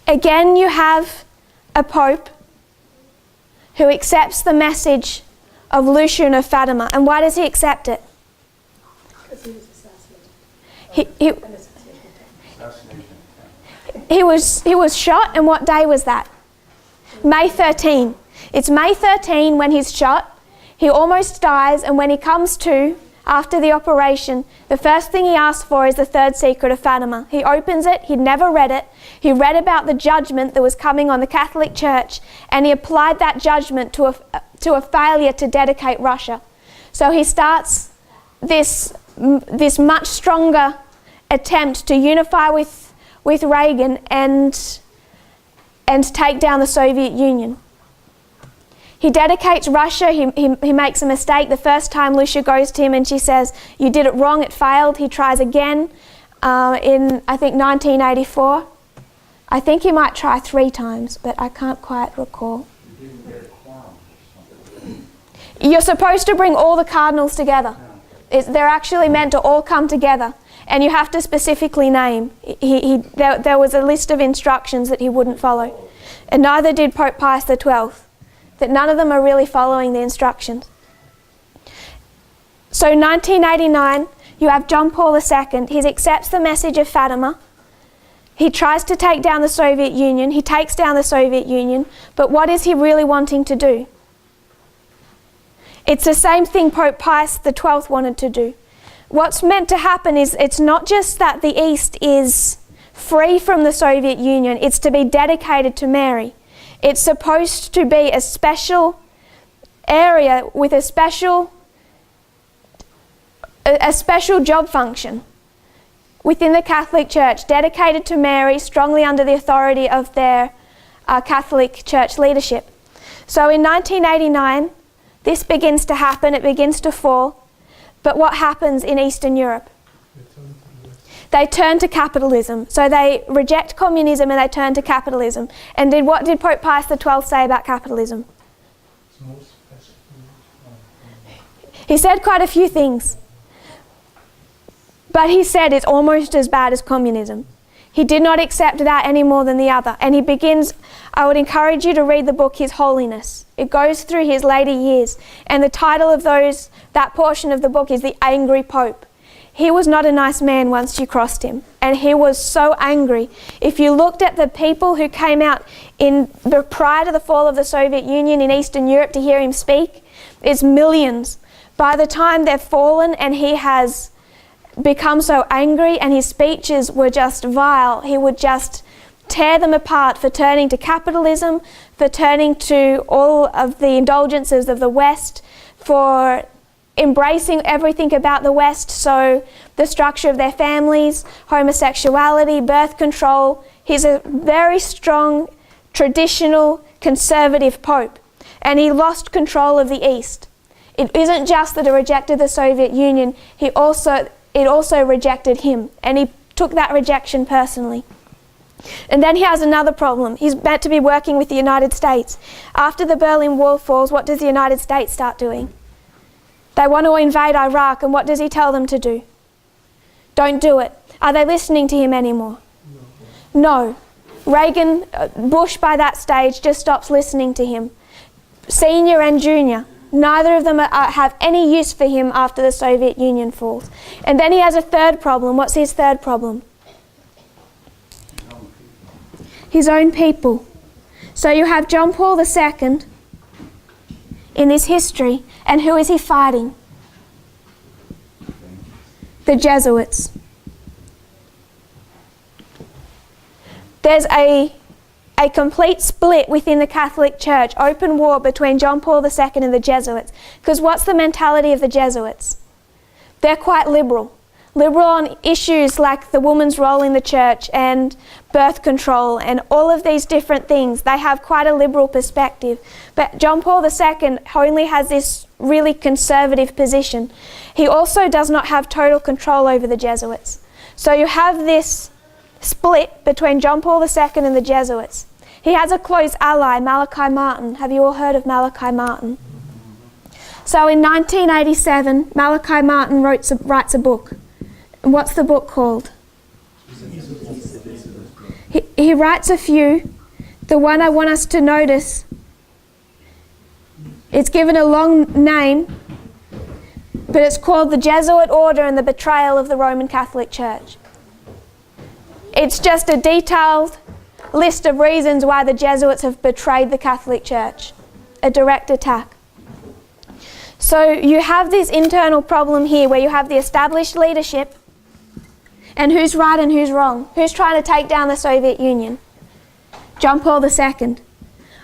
Again, you have a pope who accepts the message of Lucia and of Fatima. And why does he accept it? Because he was assassinated. He was shot, and what day was that? May 13. It's May 13 when he's shot. He almost dies, and when he comes to, after the operation, the first thing he asks for is the Third Secret of Fatima. He opens it, he'd never read it. He read about the judgment that was coming on the Catholic Church, and he applied that judgment to a failure to dedicate Russia. So he starts this much stronger attempt to unify with Reagan and take down the Soviet Union. He dedicates Russia. He makes a mistake. The first time Lucia goes to him and she says, "You did it wrong, it failed." He tries again in, I think, 1984. I think he might try 3 times, but I can't quite recall. You didn't get a quorum or something. You're supposed to bring all the cardinals together. They're actually meant to all come together, and you have to specifically name. There was a list of instructions that he wouldn't follow, and neither did Pope Pius XII. That none of them are really following the instructions. So 1989, you have John Paul II. He accepts the message of Fatima. He tries to take down the Soviet Union. He takes down the Soviet Union. But what is he really wanting to do? It's the same thing Pope Pius XII wanted to do. What's meant to happen is it's not just that the East is free from the Soviet Union. It's to be dedicated to Mary. It's supposed to be a special area with a special job function within the Catholic Church, dedicated to Mary, strongly under the authority of their Catholic Church leadership. So in 1989, this begins to happen, it begins to fall. But what happens in Eastern Europe? They turn to capitalism. So they reject communism and they turn to capitalism. And what did Pope Pius XII say about capitalism? He said quite a few things. But he said it's almost as bad as communism. He did not accept that any more than the other. And he begins, I would encourage you to read the book His Holiness. It goes through his later years. And the title of that portion of the book is The Angry Pope. He was not a nice man once you crossed him, and he was so angry. If you looked at the people who came out prior to the fall of the Soviet Union in Eastern Europe to hear him speak, it's millions. By the time they've fallen and he has become so angry and his speeches were just vile, he would just tear them apart for turning to capitalism, for turning to all of the indulgences of the West, for embracing everything about the West, so the structure of their families, homosexuality, birth control. He's a very strong, traditional, conservative pope, and he lost control of the East. It isn't just that he rejected the Soviet Union, it also rejected him, and he took that rejection personally. And then he has another problem. He's meant to be working with the United States. After the Berlin Wall falls, what does the United States start doing? They want to invade Iraq, and what does he tell them to do? Don't do it. Are they listening to him anymore? No. Reagan, Bush by that stage just stops listening to him. Senior and junior, neither of them have any use for him after the Soviet Union falls. And then he has a third problem. What's his third problem? His own people. So you have John Paul II in this history, and who is he fighting? The Jesuits. There's a complete split within the Catholic Church, open war between John Paul II and the Jesuits. Because what's the mentality of the Jesuits? They're quite liberal. Liberal on issues like the woman's role in the church and birth control and all of these different things. They have quite a liberal perspective. But John Paul II only has this really conservative position. He also does not have total control over the Jesuits. So you have this split between John Paul II and the Jesuits. He has a close ally, Malachi Martin. Have you all heard of Malachi Martin? So in 1987, Malachi Martin writes a book. And what's the book called? He writes a few. The one I want us to notice, it's given a long name, but it's called The Jesuit Order and the Betrayal of the Roman Catholic Church. It's just a detailed list of reasons why the Jesuits have betrayed the Catholic Church. A direct attack. So you have this internal problem here where you have the established leadership, and who's right and who's wrong? Who's trying to take down the Soviet Union? John Paul II.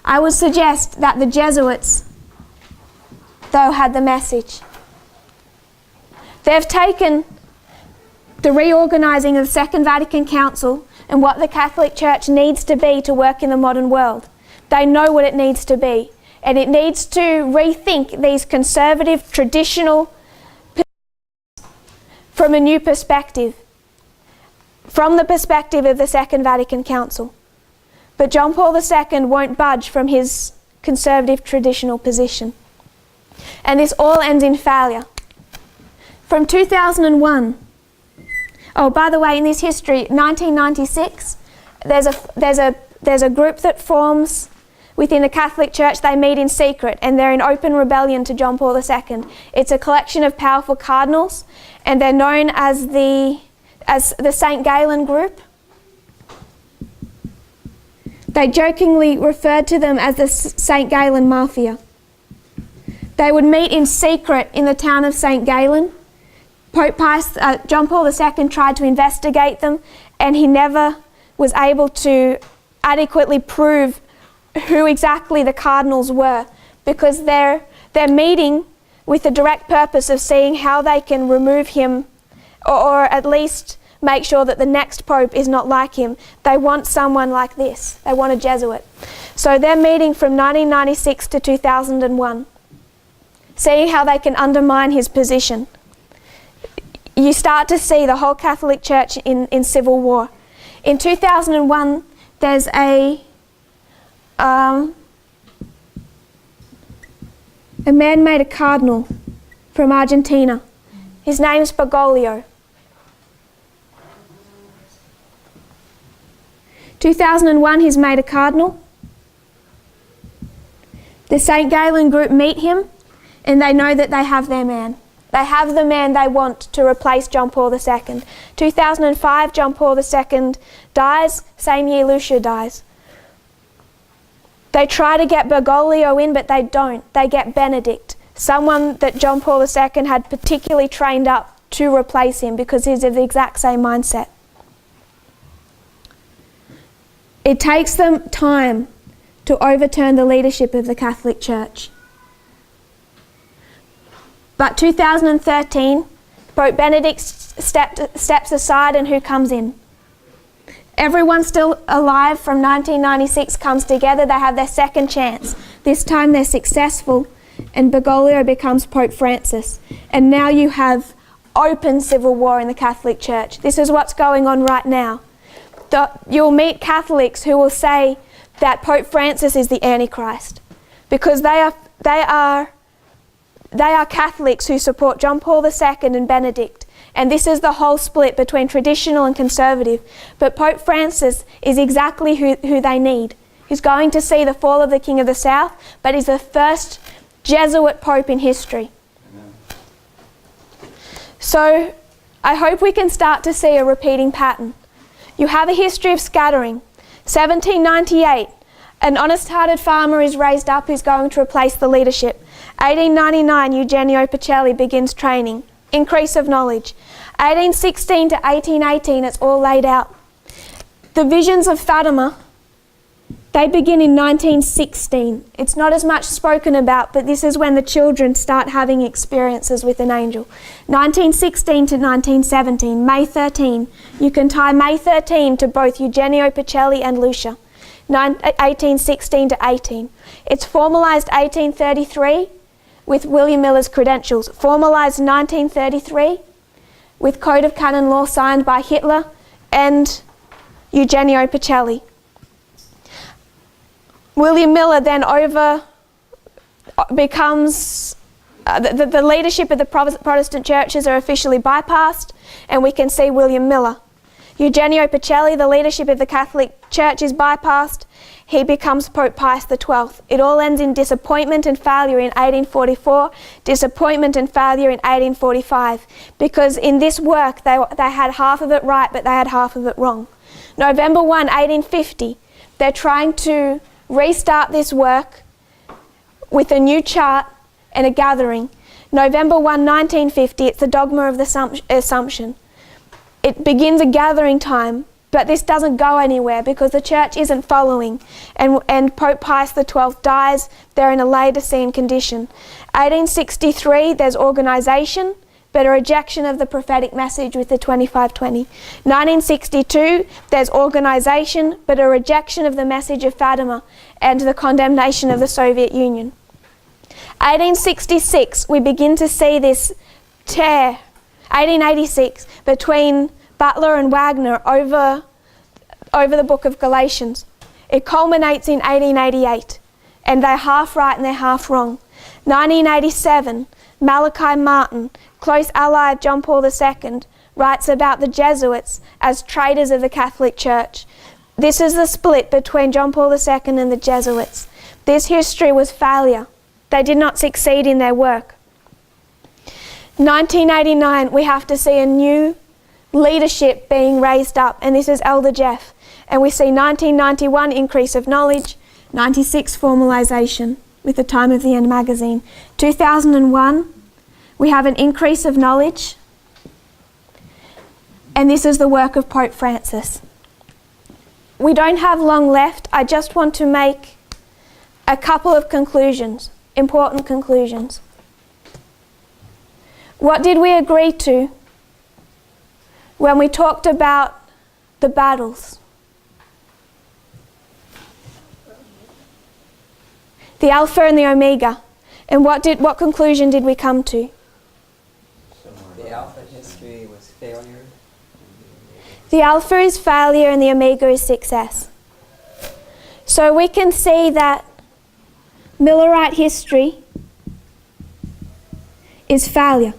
I would suggest that the Jesuits, though, had the message. They've taken the reorganising of the Second Vatican Council and what the Catholic Church needs to be to work in the modern world. They know what it needs to be, and it needs to rethink these conservative, traditional from a new perspective, from the perspective of the Second Vatican Council. But John Paul II won't budge from his conservative, traditional position. And this all ends in failure. From 2001, oh, by the way, in this history, 1996, there's a group that forms within the Catholic Church. They meet in secret, and they're in open rebellion to John Paul II. It's a collection of powerful cardinals, and they're known as the St. Galen group. They jokingly referred to them as the St. Galen Mafia. They would meet in secret in the town of St. Galen. John Paul II tried to investigate them, and he never was able to adequately prove who exactly the cardinals were, because they're meeting with the direct purpose of seeing how they can remove him, or at least make sure that the next pope is not like him. They want someone like this. They want a Jesuit. So they're meeting from 1996 to 2001, seeing how they can undermine his position. You start to see the whole Catholic Church in civil war. In 2001, there's a man made a cardinal from Argentina. His name's Bergoglio. 2001, he's made a cardinal. The St. Galen group meet him, and they know that they have their man. They have the man they want to replace John Paul II. 2005, John Paul II dies. Same year, Lucia dies. They try to get Bergoglio in, but they don't. They get Benedict, someone that John Paul II had particularly trained up to replace him because he's of the exact same mindset. It takes them time to overturn the leadership of the Catholic Church. But 2013, Pope Benedict steps aside, and who comes in? Everyone still alive from 1996 comes together. They have their second chance. This time they're successful, and Bergoglio becomes Pope Francis. And now you have open civil war in the Catholic Church. This is what's going on right now. You'll meet Catholics who will say that Pope Francis is the Antichrist, because they are Catholics who support John Paul II and Benedict. And this is the whole split between traditional and conservative. But Pope Francis is exactly who they need. He's going to see the fall of the King of the South, but he's the first Jesuit Pope in history. Amen. So I hope we can start to see a repeating pattern. You have a history of scattering. 1798, an honest-hearted farmer is raised up who's going to replace the leadership. 1899, Eugenio Pacelli begins training. Increase of knowledge. 1816 to 1818, it's all laid out. The visions of Fatima, they begin in 1916. It's not as much spoken about, but this is when the children start having experiences with an angel. 1916 to 1917, May 13. You can tie May 13 to both Eugenio Pacelli and Lucia. 1816 to 18. It's formalised 1833 with William Miller's credentials. Formalised 1933 with Code of Canon Law signed by Hitler and Eugenio Pacelli. William Miller then becomes the leadership of the Protestant churches are officially bypassed, and we can see William Miller. Eugenio Pacelli, the leadership of the Catholic Church is bypassed. He becomes Pope Pius XII. It all ends in disappointment and failure in 1844, disappointment and failure in 1845, because in this work they had half of it right, but they had half of it wrong. November 1, 1850, they're trying to restart this work with a new chart and a gathering. November 1, 1950, it's the dogma of the Assumption. It begins a gathering time, but this doesn't go anywhere because the church isn't following, and Pope Pius XII dies. They're in a Laodicean condition. 1863, there's organisation, but a rejection of the prophetic message with the 2520. 1962, there's organisation, but a rejection of the message of Fatima and the condemnation of the Soviet Union. 1866, we begin to see this tear. 1886, between Butler and Wagner over the book of Galatians. It culminates in 1888, and they're half right and they're half wrong. 1987, Malachi Martin, close ally of John Paul II, writes about the Jesuits as traitors of the Catholic Church. This is the split between John Paul II and the Jesuits. This history was failure. They did not succeed in their work. 1989, we have to see a new leadership being raised up, and this is Elder Jeff. And we see 1991, increase of knowledge, 96, formalisation with the Time of the End magazine. 2001, we have an increase of knowledge, and this is the work of Pope Francis. We don't have long left. I just want to make a couple of conclusions, important conclusions. What did we agree to when we talked about the battles? The Alpha and the Omega. And what conclusion did we come to? The Alpha history was failure. The Alpha is failure and the Omega is success. So we can see that Millerite history is failure.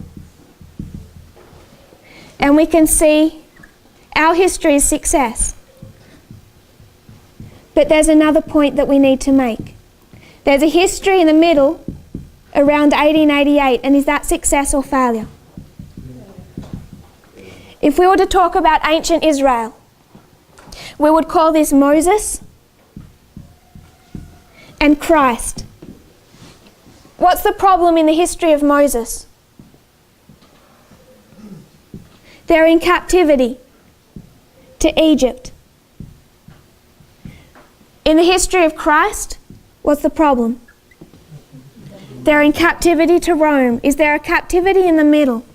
And we can see our history is success. But there's another point that we need to make. There's a history in the middle around 1888, and is that success or failure? If we were to talk about ancient Israel, we would call this Moses and Christ. What's the problem in the history of Moses? They're in captivity to Egypt. In the history of Christ, What's the problem? They're in captivity to Rome. Is there a captivity in the middle?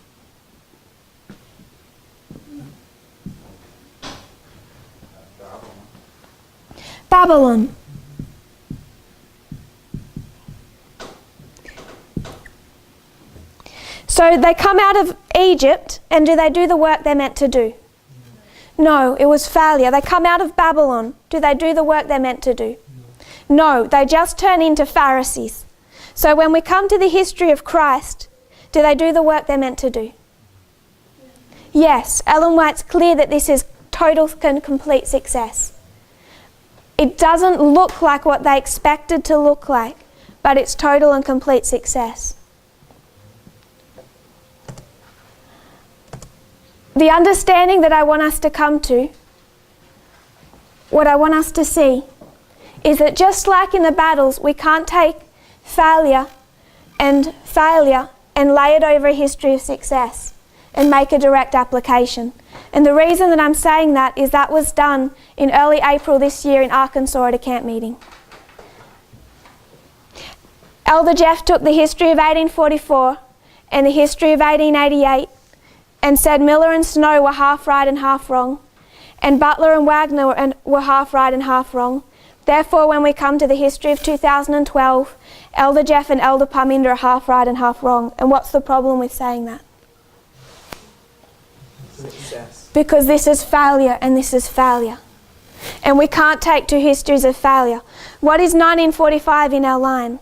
Babylon. So they come out of Egypt, and do they do the work they're meant to do? No, it was failure. They come out of Babylon. Do they do the work they're meant to do? No, they just turn into Pharisees. So when we come to the history of Christ, do they do the work they're meant to do? Yes, Ellen White's clear that this is total and complete success. It doesn't look like what they expected to look like, but it's total and complete success. The understanding that I want us to come to, what I want us to see, is that just like in the battles, we can't take failure and lay it over a history of success and make a direct application. And the reason that I'm saying that is that was done in early April this year in Arkansas at a camp meeting. Elder Jeff took the history of 1844 and the history of 1888 and said Miller and Snow were half right and half wrong, and Butler and Wagner were half right and half wrong. Therefore, when we come to the history of 2012, Elder Jeff and Elder Parminder are half right and half wrong. And what's the problem with saying that? Success. Because this is failure and this is failure. And we can't take two histories of failure. What is 1945 in our line?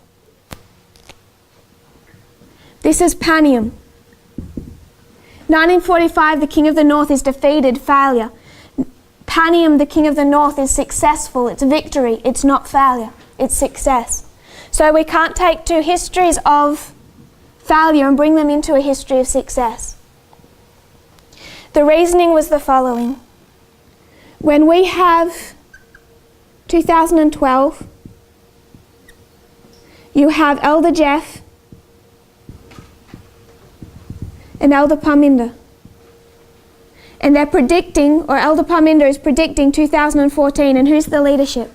This is Panium. 1945, the King of the North is defeated, failure. Panium, the King of the North, is successful, it's victory, it's not failure, it's success. So we can't take two histories of failure and bring them into a history of success. The reasoning was the following. When we have 2012, you have Elder Jeff and Elder Parminder. And they're predicting, or Elder Parminder is predicting 2014, and who's the leadership?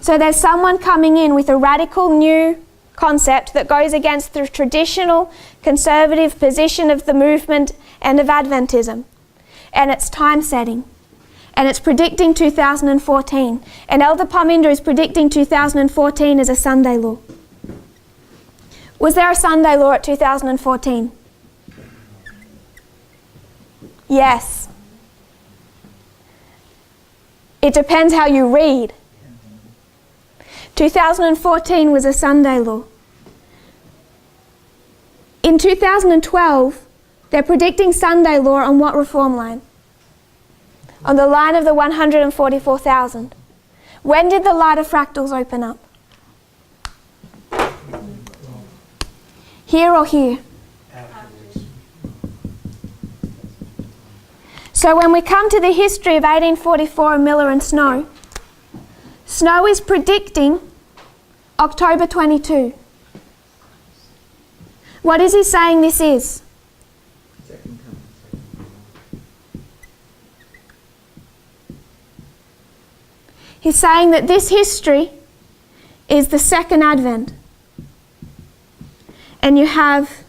So there's someone coming in with a radical new concept that goes against the traditional conservative position of the movement and of Adventism. And it's time setting. And it's predicting 2014. And Elder Parminder is predicting 2014 as a Sunday law. Was there a Sunday law at 2014? Yes. It depends how you read. 2014 was a Sunday law. In 2012, they're predicting Sunday law on what reform line? On the line of the 144,000. When did the light of fractals open up? Here or here? So when we come to the history of 1844 and Miller and Snow, Snow is predicting October 22. What is he saying this is? Second coming. He's saying that this history is the second advent. And you have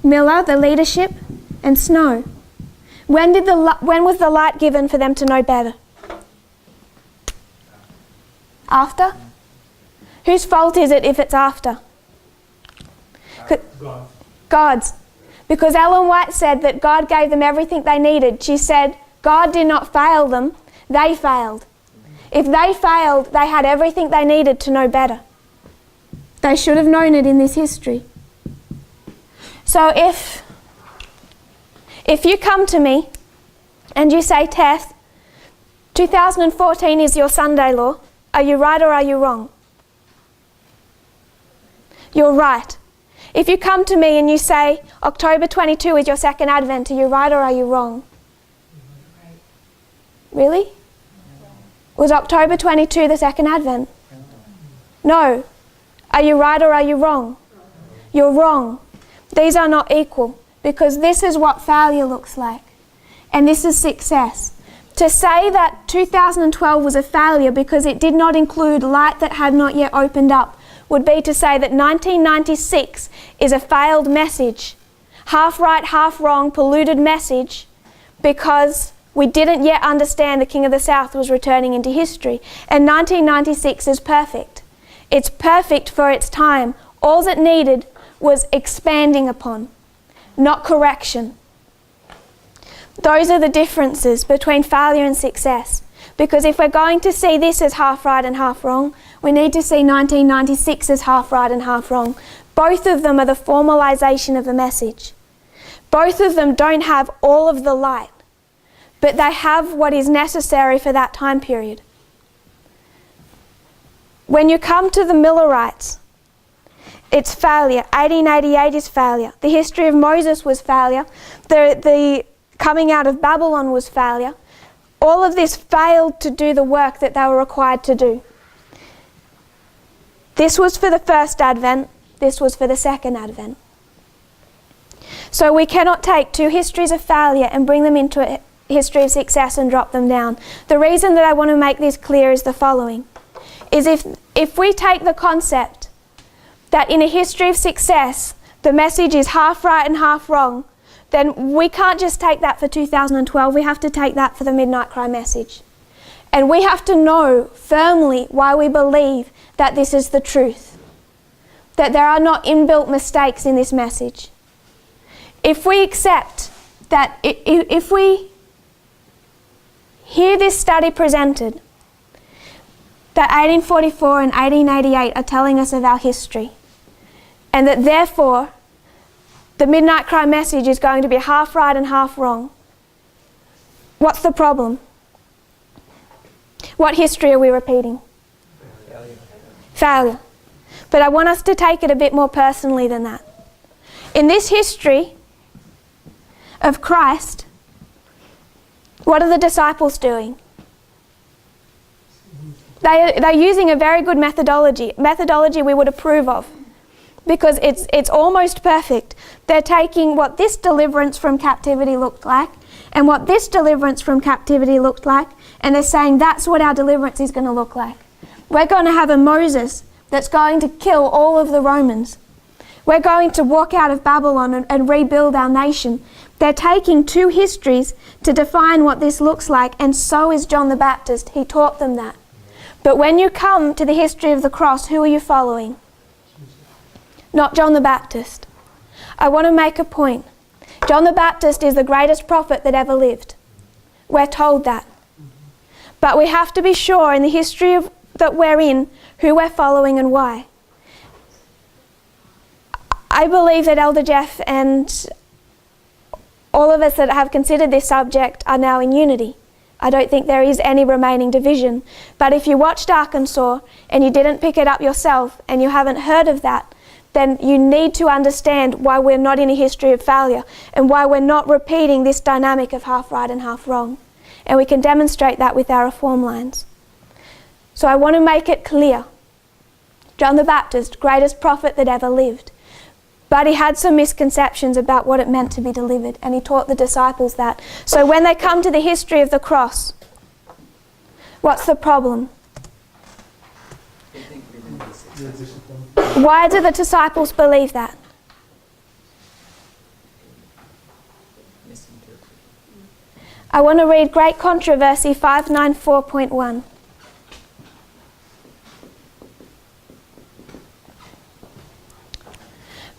Miller, the leadership, and Snow. When was the light given for them to know better? After? Whose fault is it if it's after? God's. Because Ellen White said that God gave them everything they needed. She said God did not fail them, they failed. If they failed, they had everything they needed to know better. They should have known it in this history. So if you come to me and you say, Tess, 2014 is your Sunday law, are you right or are you wrong? You're right. If you come to me and you say, October 22 is your second advent, are you right or are you wrong? Really? Was October 22 the second advent? No. Are you right or are you wrong? You're wrong. These are not equal, because this is what failure looks like. And this is success. To say that 2012 was a failure because it did not include light that had not yet opened up would be to say that 1996 is a failed message, half right, half wrong, polluted message, because we didn't yet understand the King of the South was returning into history. And 1996 is perfect. It's perfect for its time. All it needed was expanding upon, not correction. Those are the differences between failure and success. Because if we're going to see this as half right and half wrong, we need to see 1996 as half right and half wrong. Both of them are the formalization of the message. Both of them don't have all of the light, but they have what is necessary for that time period. When you come to the Millerites, it's failure. 1888 is failure. The history of Moses was failure. The coming out of Babylon was failure. All of this failed to do the work that they were required to do. This was for the first Advent. This was for the second Advent. So we cannot take two histories of failure and bring them into a history of success and drop them down. The reason that I want to make this clear is the following. Is if we take the concept that in a history of success, the message is half right and half wrong, then we can't just take that for 2012, we have to take that for the Midnight Cry message. And we have to know firmly why we believe that this is the truth. That there are not inbuilt mistakes in this message. If we accept that, if we hear this study presented, that 1844 and 1888 are telling us of our history, and that therefore the Midnight Cry message is going to be half right and half wrong, what's the problem? What history are we repeating? Failure. But I want us to take it a bit more personally than that. In this history of Christ, what are the disciples doing? They're using a very good methodology we would approve of, because it's almost perfect. They're taking what this deliverance from captivity looked like and what this deliverance from captivity looked like, and they're saying that's what our deliverance is going to look like. We're going to have a Moses that's going to kill all of the Romans. We're going to walk out of Babylon and rebuild our nation. They're taking two histories to define what this looks like, and so is John the Baptist. He taught them that. But when you come to the history of the cross, who are you following? Not John the Baptist. I want to make a point. John the Baptist is the greatest prophet that ever lived. We're told that. But we have to be sure in the history that we're in, who we're following and why. I believe that Elder Jeff and all of us that have considered this subject are now in unity. I don't think there is any remaining division. But if you watched Arkansas and you didn't pick it up yourself and you haven't heard of that, then you need to understand why we're not in a history of failure and why we're not repeating this dynamic of half right and half wrong. And we can demonstrate that with our reform lines. So I want to make it clear. John the Baptist, greatest prophet that ever lived. But he had some misconceptions about what it meant to be delivered, and he taught the disciples that. So when they come to the history of the cross, what's the problem? Why do the disciples believe that? I want to read Great Controversy 594.1.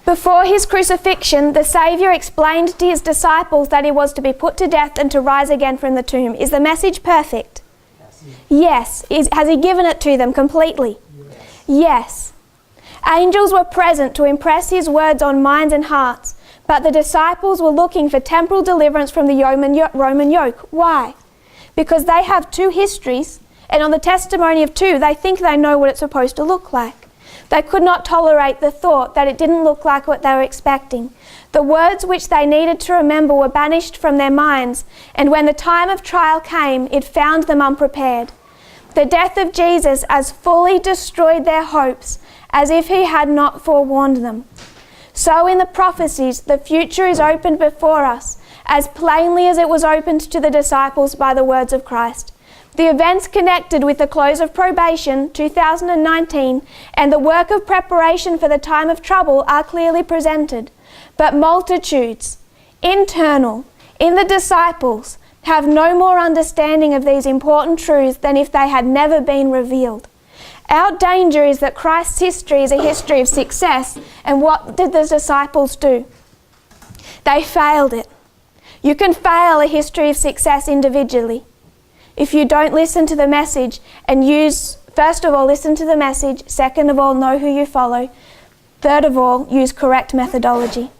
Before his crucifixion, the Saviour explained to his disciples that he was to be put to death and to rise again from the tomb. Is the message perfect? Yes. Has he given it to them completely? Yes. Angels were present to impress his words on minds and hearts, but the disciples were looking for temporal deliverance from the Roman yoke. Why? Because they have two histories, and on the testimony of two, they think they know what it's supposed to look like. They could not tolerate the thought that it didn't look like what they were expecting. The words which they needed to remember were banished from their minds, and when the time of trial came, it found them unprepared. The death of Jesus as fully destroyed their hopes as if he had not forewarned them. So in the prophecies, the future is opened before us, as plainly as it was opened to the disciples by the words of Christ. The events connected with the close of probation 2019 and the work of preparation for the time of trouble are clearly presented, but multitudes, internal, in the disciples, have no more understanding of these important truths than if they had never been revealed. Our danger is that Christ's history is a history of success, and what did the disciples do? They failed it. You can fail a history of success individually. If you don't listen to the message and first of all, listen to the message. Second of all, know who you follow. Third of all, use correct methodology.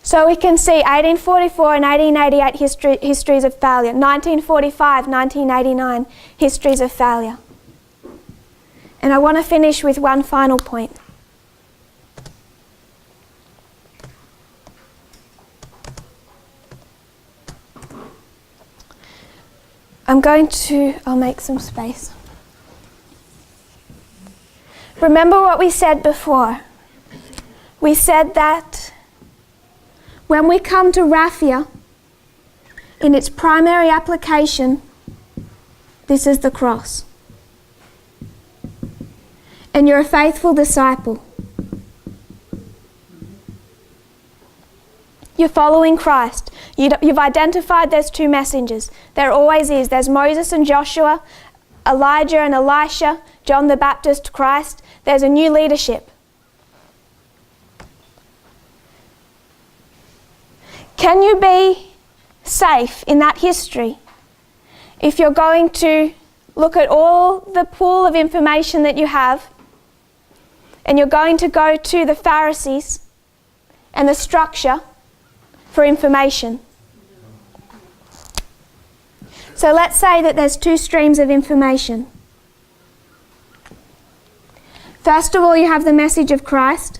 So we can see 1844 and 1888 histories of failure. 1945, 1989 histories of failure. And I want to finish with one final point. I'll make some space. Remember what we said before. We said that when we come to raffia, in its primary application, this is the cross. And you're a faithful disciple. You're following Christ. You've identified there's two messengers. There always is. There's Moses and Joshua, Elijah and Elisha, John the Baptist, Christ. There's a new leadership. Can you be safe in that history if you're going to look at all the pool of information that you have and you're going to go to the Pharisees and the structure for information? So let's say that there's two streams of information. First of all, you have the message of Christ,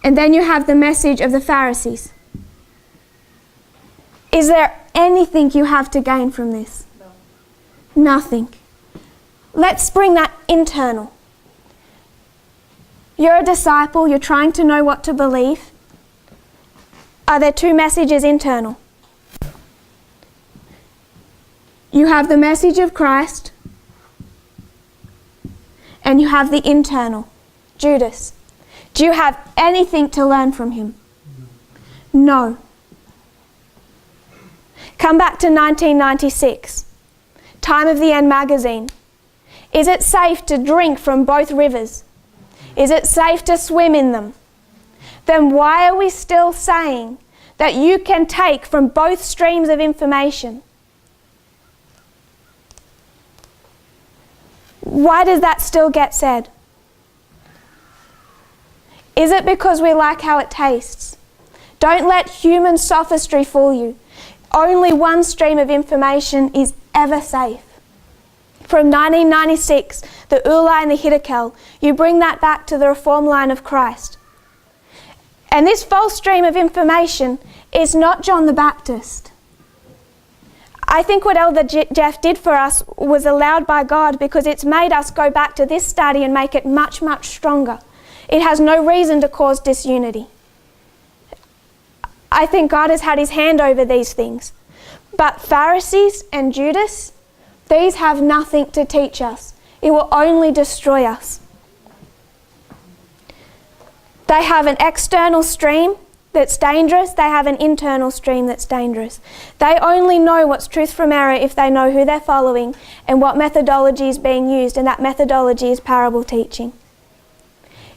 and then you have the message of the Pharisees. Is there anything you have to gain from this? No. Nothing. Let's bring that internal. You're a disciple, you're trying to know what to believe. Are there two messages internal? You have the message of Christ, and you have the internal, Judas. Do you have anything to learn from him? No. Come back to 1996, Time of the End magazine. Is it safe to drink from both rivers? Is it safe to swim in them? Then why are we still saying that you can take from both streams of information? Why does that still get said? Is it because we like how it tastes? Don't let human sophistry fool you. Only one stream of information is ever safe. From 1996, the Ula and the Hiddekel, you bring that back to the reform line of Christ. And this false stream of information is not John the Baptist. I think what Elder Jeff did for us was allowed by God, because it's made us go back to this study and make it much, much stronger. It has no reason to cause disunity. I think God has had his hand over these things. But Pharisees and Judas, these have nothing to teach us. It will only destroy us. They have an external stream that's dangerous. They have an internal stream that's dangerous. They only know what's truth from error if they know who they're following and what methodology is being used, and that methodology is parable teaching.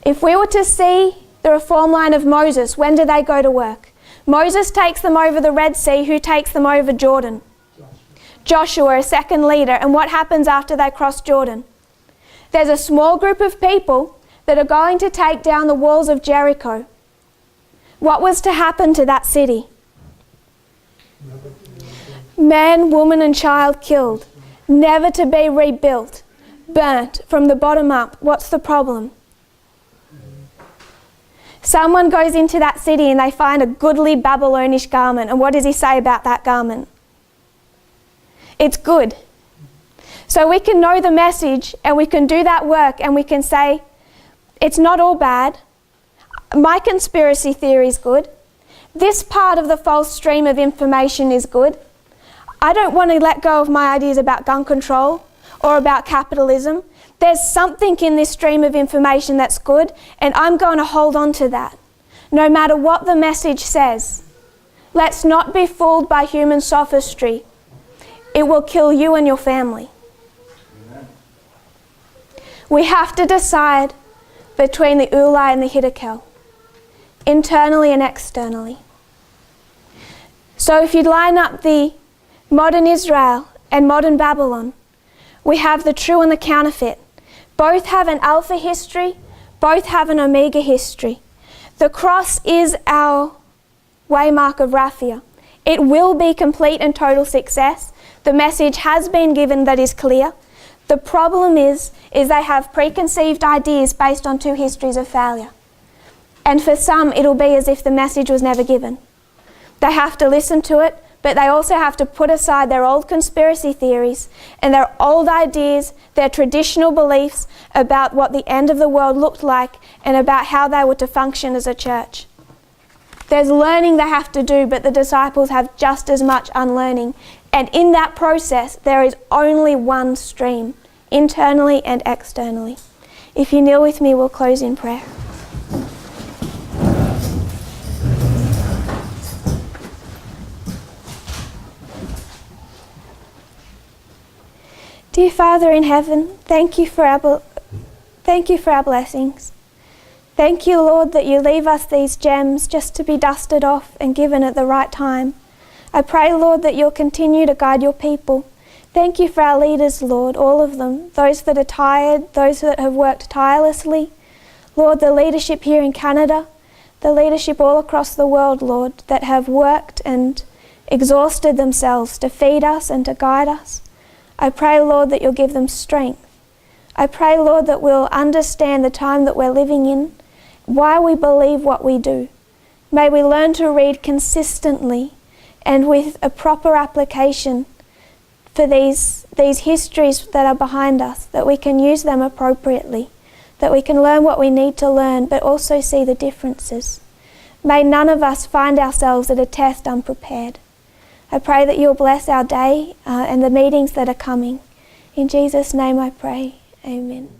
If we were to see the reform line of Moses, when do they go to work? Moses takes them over the Red Sea. Who takes them over Jordan? Joshua, a second leader. And what happens after they cross Jordan? There's a small group of people that are going to take down the walls of Jericho. What was to happen to that city? Man, woman and child killed, never to be rebuilt, burnt from the bottom up. What's the problem? Someone goes into that city and they find a goodly Babylonish garment, and what does he say about that garment? It's good. So we can know the message and we can do that work and we can say, it's not all bad. My conspiracy theory is good. This part of the false stream of information is good. I don't want to let go of my ideas about gun control or about capitalism. There's something in this stream of information that's good, and I'm going to hold on to that, no matter what the message says. Let's not be fooled by human sophistry. It will kill you and your family. Amen. We have to decide between the Ulai and the Hiddekel, internally and externally. So if you'd line up the modern Israel and modern Babylon, we have the true and the counterfeit. Both have an alpha history, both have an omega history. The cross is our waymark of raffia. It will be complete and total success. The message has been given that is clear. The problem is they have preconceived ideas based on two histories of failure. And for some, it'll be as if the message was never given. They have to listen to it, but they also have to put aside their old conspiracy theories and their old ideas, their traditional beliefs about what the end of the world looked like and about how they were to function as a church. There's learning they have to do, but the disciples have just as much unlearning. And in that process, there is only one stream, internally and externally. If you kneel with me, we'll close in prayer. Dear Father in heaven, thank you for our blessings. Thank you, Lord, that you leave us these gems just to be dusted off and given at the right time. I pray, Lord, that you'll continue to guide your people. Thank you for our leaders, Lord, all of them, those that are tired, those that have worked tirelessly. Lord, the leadership here in Canada, the leadership all across the world, Lord, that have worked and exhausted themselves to feed us and to guide us. I pray, Lord, that you'll give them strength. I pray, Lord, that we'll understand the time that we're living in, why we believe what we do. May we learn to read consistently and with a proper application for these histories that are behind us, that we can use them appropriately, that we can learn what we need to learn, but also see the differences. May none of us find ourselves at a test unprepared. I pray that you'll bless our day and the meetings that are coming. In Jesus' name I pray. Amen.